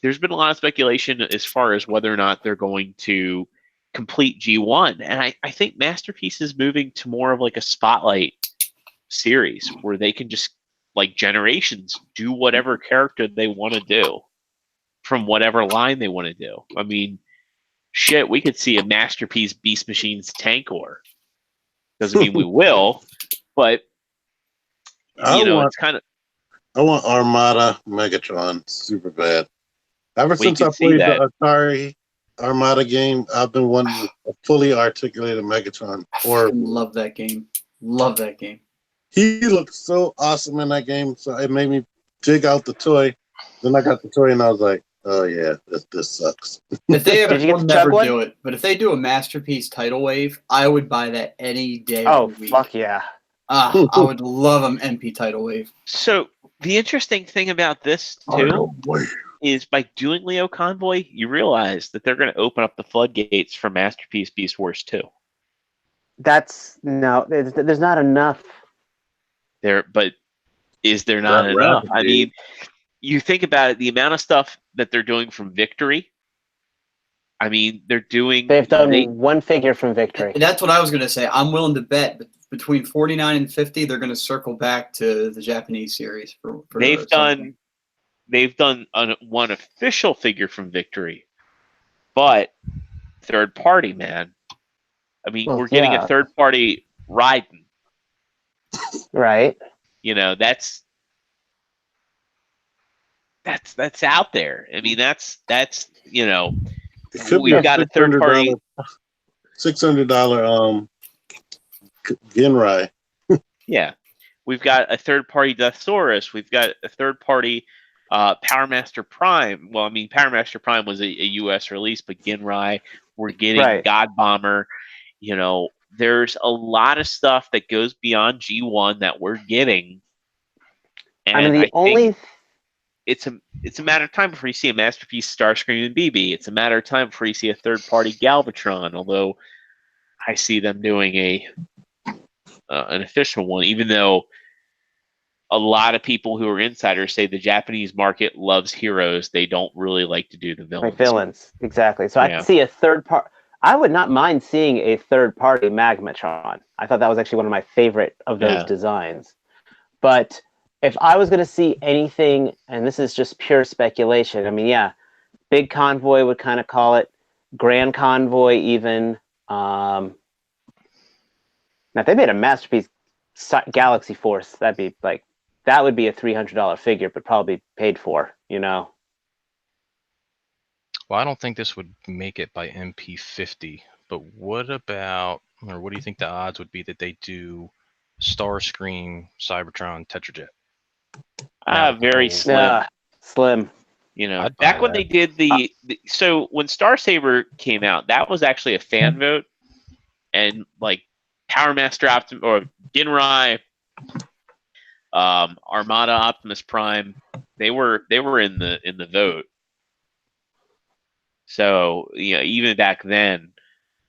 Speaker 1: there's been a lot of speculation as far as whether or not they're going to complete G1. And I think Masterpiece is moving to more of like a spotlight series where they can just, like Generations, do whatever character they want to do from whatever line they want to do. I mean, shit, we could see a Masterpiece Beast Machines Tankor. Doesn't mean we will, but it's kind of.
Speaker 5: I want Armada Megatron super bad. Ever since I
Speaker 1: see
Speaker 5: played
Speaker 1: that.
Speaker 5: the Atari Armada game, I've been wanting a fully articulated Megatron. Or
Speaker 4: Love that game. Love that game.
Speaker 5: he looked so awesome in that game, so it made me dig out the toy. Then I got the toy and I was like, oh yeah, this sucks.
Speaker 4: If they ever,
Speaker 2: Did you get
Speaker 4: will
Speaker 2: the
Speaker 4: never
Speaker 2: chug one?
Speaker 4: do it. But if they do a Masterpiece Tidal Wave, I would buy that any day.
Speaker 2: Oh,
Speaker 4: of the week.
Speaker 2: fuck yeah.
Speaker 4: I would love an MP Tidal Wave.
Speaker 1: So the interesting thing about this too is by doing Leo Convoy, you realize that they're going to open up the floodgates for Masterpiece Beast Wars 2.
Speaker 2: There's not enough.
Speaker 1: But is there not enough? I mean, you think about it, the amount of stuff that they're doing from Victory. I mean, they've done
Speaker 2: one figure from Victory.
Speaker 4: And that's what I was going to say. I'm willing to bet between 49 and 50, they're going to circle back to the Japanese series.
Speaker 1: They've done one official figure from Victory, but third party, man. I mean, we're getting a third party Raiden.
Speaker 2: Right.
Speaker 1: That's that's out there. I mean, that's you know,
Speaker 5: It could
Speaker 1: we've
Speaker 5: be
Speaker 1: got a third party.
Speaker 5: $600 Genrai.
Speaker 1: Yeah, we've got a third party Jazwares. We've got a third party Power Master Prime. Well, I mean, Power Master Prime was a U.S. release, but Genrai, we're getting
Speaker 2: Right.
Speaker 1: God Bomber. You know, there's a lot of stuff that goes beyond G1 that we're getting. And
Speaker 2: I mean, the only
Speaker 1: it's a matter of time before you see a Masterpiece Starscream and BB. It's a matter of time before you see a third party Galvatron. Although I see them doing an official one, even though a lot of people who are insiders say the Japanese market loves heroes. They don't really like to do the villains.
Speaker 2: like villains, exactly. So
Speaker 1: Yeah.
Speaker 2: I see a third part. I would not mind seeing a third party Magmatron. I thought that was actually one of my favorite of those designs. But if I was going to see anything, and this is just pure speculation, I mean, yeah, Big Convoy would kind of call it, Grand Convoy even. Now, if they made a Masterpiece Galaxy Force, that'd be like, that would be a $300 figure, but probably paid for, you know?
Speaker 3: Well, I don't think this would make it by MP50, but what about, or what do you think the odds would be that they do Starscream, Cybertron, Tetrajet?
Speaker 1: Very slim.
Speaker 2: Slim.
Speaker 1: You know,
Speaker 3: I'd
Speaker 1: back
Speaker 3: buy
Speaker 1: when
Speaker 3: that.
Speaker 1: they did so when Star Saber came out, that was actually a fan vote, and like Power Master or Genrai, Armada Optimus Prime, they were in the vote. So you know, even back then,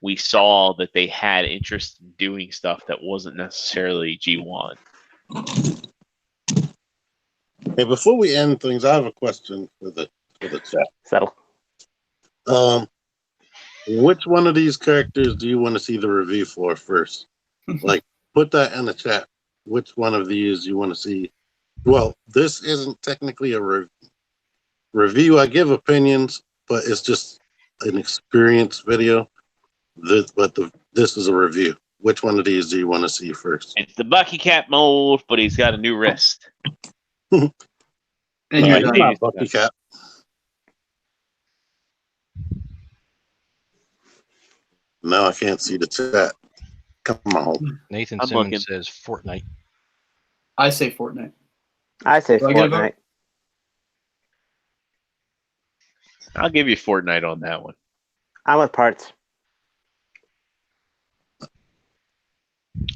Speaker 1: we saw that they had interest in doing stuff that wasn't necessarily G1.
Speaker 5: Hey, before we end things, I have a question for the chat.
Speaker 2: Settle.
Speaker 5: Which one of these characters do you want to see the review for first? Like, put that in the chat. Which one of these you want to see? Well, this isn't technically a review. I give opinions, but it's just an experience video. This is a review. Which one of these do you want to see first?
Speaker 1: It's the Bucky Cat mold, but he's got a new wrist.
Speaker 4: And
Speaker 1: Yeah,
Speaker 4: you're
Speaker 1: I
Speaker 4: done.
Speaker 1: think-
Speaker 5: Bucky Cat. No, I can't see the chat. Come on.
Speaker 3: Nathan
Speaker 1: I'm
Speaker 3: Simmons
Speaker 1: looking.
Speaker 3: says Fortnite.
Speaker 4: I say Fortnite.
Speaker 2: I say
Speaker 4: Do I get a vote?
Speaker 2: Fortnite.
Speaker 1: I'll give you Fortnite on that one.
Speaker 2: I'm with parts.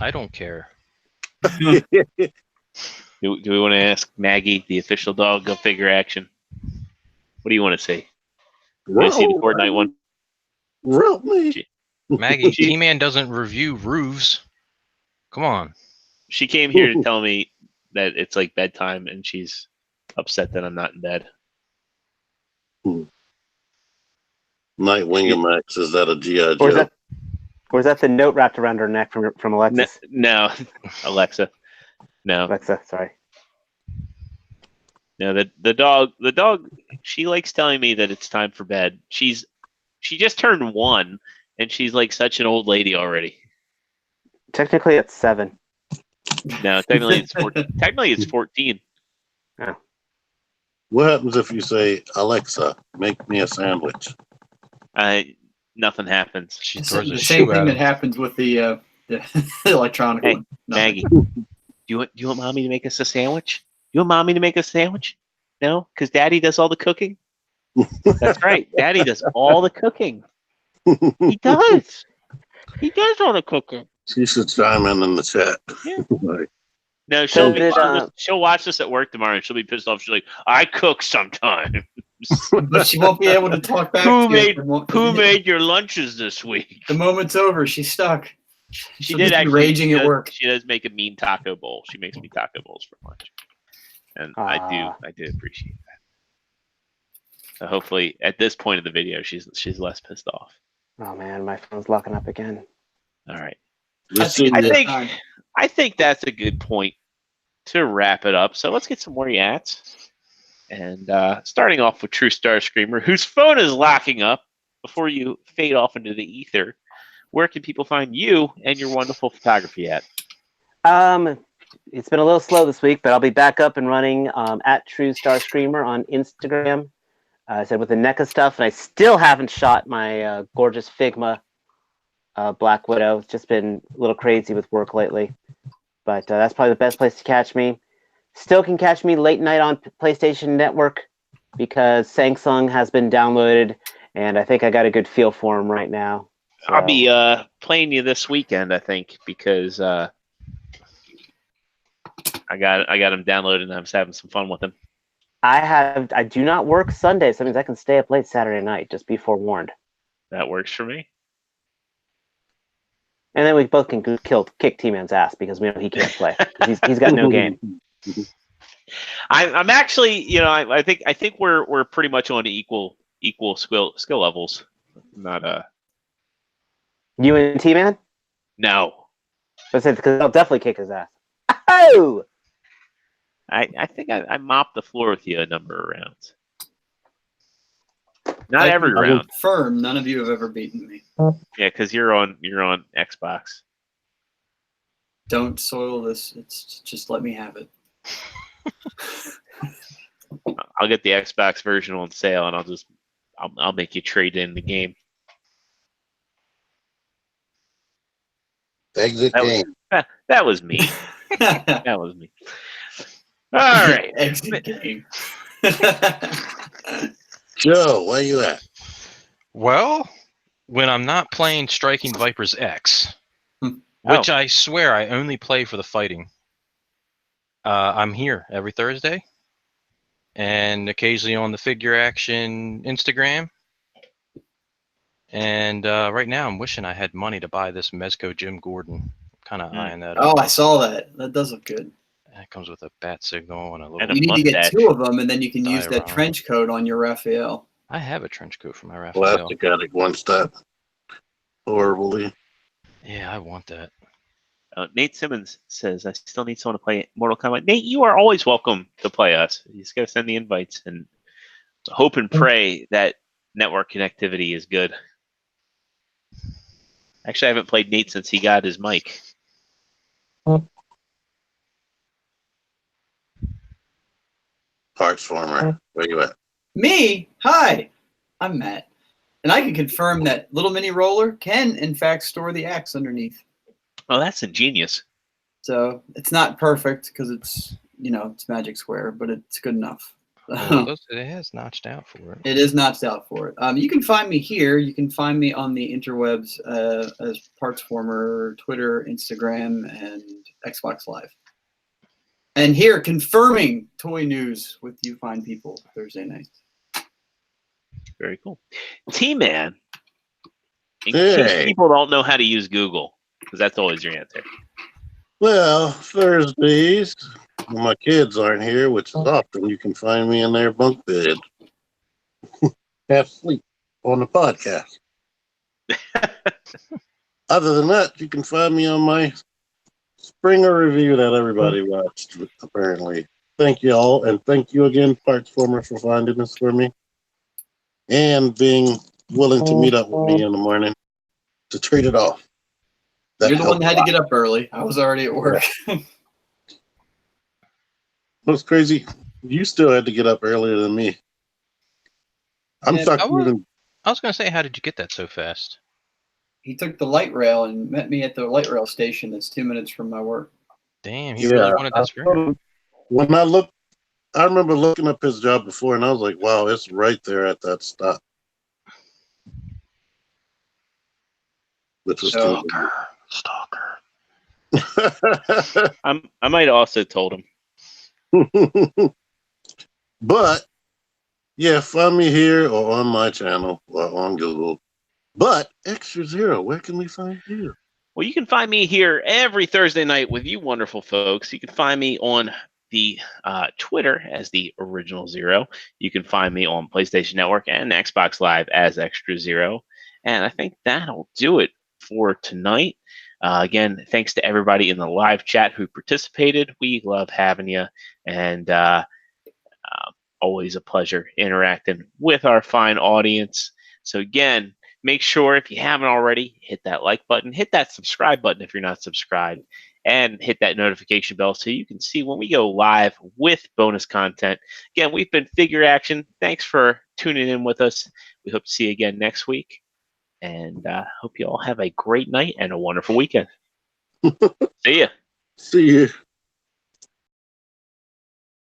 Speaker 3: I don't care.
Speaker 1: Do we want to ask Maggie, the official dog of figure action? What do you want to say? You want to see the Fortnite one?
Speaker 5: Roll me.
Speaker 3: Maggie, T-Man doesn't review roofs. Come on.
Speaker 1: She came here to tell me that it's like bedtime, and she's upset that I'm not in bed.
Speaker 5: Nightwing and Max, is that a G.I.
Speaker 2: Or is
Speaker 5: Joe?
Speaker 2: that the note wrapped around her neck from Alexis?
Speaker 1: No, Alexa. No,
Speaker 2: Alexa, sorry.
Speaker 1: no. The dog. She likes telling me that it's time for bed. She just turned 1, and she's like such an old lady already.
Speaker 2: Technically, it's 7.
Speaker 1: No, technically it's 14. Technically it's 14.
Speaker 5: What happens if you say, Alexa, make me a sandwich?
Speaker 1: Nothing happens.
Speaker 3: She
Speaker 4: It's
Speaker 3: throws
Speaker 4: the
Speaker 3: a
Speaker 4: same
Speaker 3: shoe
Speaker 4: thing
Speaker 3: at
Speaker 4: that
Speaker 3: him.
Speaker 4: happens with the electronic
Speaker 1: Hey,
Speaker 4: one. Nothing.
Speaker 1: Maggie, do you want mommy to make us a sandwich? You want mommy to make a sandwich? No, because Daddy does all the cooking. That's right. Daddy does all the cooking. He does. He does all the cooking.
Speaker 5: She should chime in the chat.
Speaker 1: Yeah.
Speaker 5: Like,
Speaker 1: No,
Speaker 2: So did,
Speaker 1: she'll watch this at work tomorrow, and she'll be pissed off. She's like, "I cook sometimes."
Speaker 4: But she won't be able to talk back
Speaker 1: Who
Speaker 4: to
Speaker 1: made
Speaker 4: you.
Speaker 1: Who made your lunches this week?
Speaker 4: The moment's over. She's stuck.
Speaker 1: She
Speaker 4: She'll
Speaker 1: did
Speaker 4: just be
Speaker 1: actually
Speaker 4: raging
Speaker 1: she
Speaker 4: at
Speaker 1: does-
Speaker 4: work.
Speaker 1: She does make a mean taco bowl. She makes me taco bowls for lunch, and I do appreciate that. So hopefully, at this point of the video, she's less pissed off.
Speaker 2: Oh man, my phone's locking up again.
Speaker 1: All right,
Speaker 5: let's see.
Speaker 1: I think that's a good point to wrap it up. So let's get some more yats. And starting off with True Star Screamer, whose phone is locking up before you fade off into the ether. Where can people find you and your wonderful photography at?
Speaker 2: it's been a little slow this week, but I'll be back up and running at True Star Screamer on Instagram. I said with the NECA stuff, and I still haven't shot my gorgeous Figma Black Widow. It's just been a little crazy with work lately, but that's probably the best place to catch me. Still can catch me late night on PlayStation Network because Samsung has been downloaded, and I think I got a good feel for them right now. So.
Speaker 1: I'll be playing you this weekend, I think, because I got him downloaded and I was having some fun with him.
Speaker 2: I do not work Sundays. That means I can stay up late Saturday night. Just be forewarned.
Speaker 1: That works for me.
Speaker 2: And then we both can kick T-Man's ass because we know he can't play. He's got no game.
Speaker 1: I'm actually, I think we're pretty much on equal skill levels. Not
Speaker 2: You and T-Man?
Speaker 1: No.
Speaker 2: Because I'll definitely kick his ass. Oh!
Speaker 1: I think I mopped the floor with you a number of rounds. Not every round.
Speaker 4: I will confirm none of you have ever beaten me.
Speaker 1: Yeah, because you're on Xbox.
Speaker 4: Don't soil this. It's just let me have it.
Speaker 1: I'll get the Xbox version on sale, and I'll make you trade in the game.
Speaker 5: Exit game.
Speaker 1: That was me. That was me. All right.
Speaker 4: Exit game.
Speaker 5: Joe, where you at?
Speaker 3: Well, when I'm not playing Striking Vipers X, which I swear I only play for the fighting, I'm here every Thursday and occasionally on the Figure Action Instagram. And right now I'm wishing I had money to buy this Mezco Jim Gordon. Kind of eyeing that
Speaker 4: Oh,
Speaker 3: up.
Speaker 4: I saw that. That does look good.
Speaker 3: It comes with a bat signal and a little.
Speaker 1: And
Speaker 4: You need to get 2 of them, and then you can use that
Speaker 3: Diorama.
Speaker 4: trench coat on your Raphael.
Speaker 3: I have a trench coat for my Raphael.
Speaker 5: Plastic addict wants that horribly.
Speaker 3: Yeah, I want that.
Speaker 1: Nate Simmons says, I still need someone to play Mortal Kombat. Nate, you are always welcome to play us. You just got to send the invites and hope and pray that network connectivity is good. Actually, I haven't played Nate since he got his mic.
Speaker 5: Parts former. Where you at?
Speaker 4: Me? Hi. I'm Matt. And I can confirm that Little Mini Roller can, in fact, store the axe underneath.
Speaker 1: Oh, that's ingenious.
Speaker 4: So it's not perfect because it's, it's Magic Square, but it's good enough.
Speaker 3: Well, it has notched out for it.
Speaker 4: It is notched out for it. You can find me here. You can find me on the interwebs as Parts Former, Twitter, Instagram, and Xbox Live. And here, confirming toy news with you fine people Thursday night.
Speaker 1: Very cool. T-Man, in
Speaker 5: Hey.
Speaker 1: case people don't know how to use Google, because that's always your answer.
Speaker 5: Well, Thursdays, when my kids aren't here, which is often, you can find me in their bunk bed. Half asleep on the podcast. Other than that, you can find me on my Springer review that everybody watched, apparently. Thank you all, and thank you again, Parts Former, for finding this for me. And being willing to meet up with me in the morning to trade it off.
Speaker 4: You're the one that had to get up early. I was already at work.
Speaker 5: What's crazy? You still had to get up earlier than me. I'm
Speaker 3: Yeah,
Speaker 5: stuck
Speaker 3: I was-
Speaker 5: moving.
Speaker 3: I was going to say, how did you get that so fast?
Speaker 4: He took the light rail and met me at the light rail station that's 2 minutes from my work.
Speaker 3: Damn, he really wanted this girl.
Speaker 5: When I remember looking up his job before, and I was like, wow, it's right there at that stop. Which was cool.
Speaker 3: Stalker.
Speaker 1: I might have also told him.
Speaker 5: But, yeah, find me here or on my channel or on Google. But, Extra Zero, where can we find you?
Speaker 1: Well, you can find me here every Thursday night with you wonderful folks. You can find me on the Twitter as the Original Zero. You can find me on PlayStation Network and Xbox Live as Extra Zero. And I think that'll do it for tonight. Again, thanks to everybody in the live chat who participated. We love having you. And always a pleasure interacting with our fine audience. So again, make sure if you haven't already, hit that like button, hit that subscribe button if you're not subscribed, and hit that notification bell so you can see when we go live with bonus content. Again, we've been Figure Action. Thanks for tuning in with us. We hope to see you again next week. And hope you all have a great night and a wonderful weekend. See ya.
Speaker 5: See you.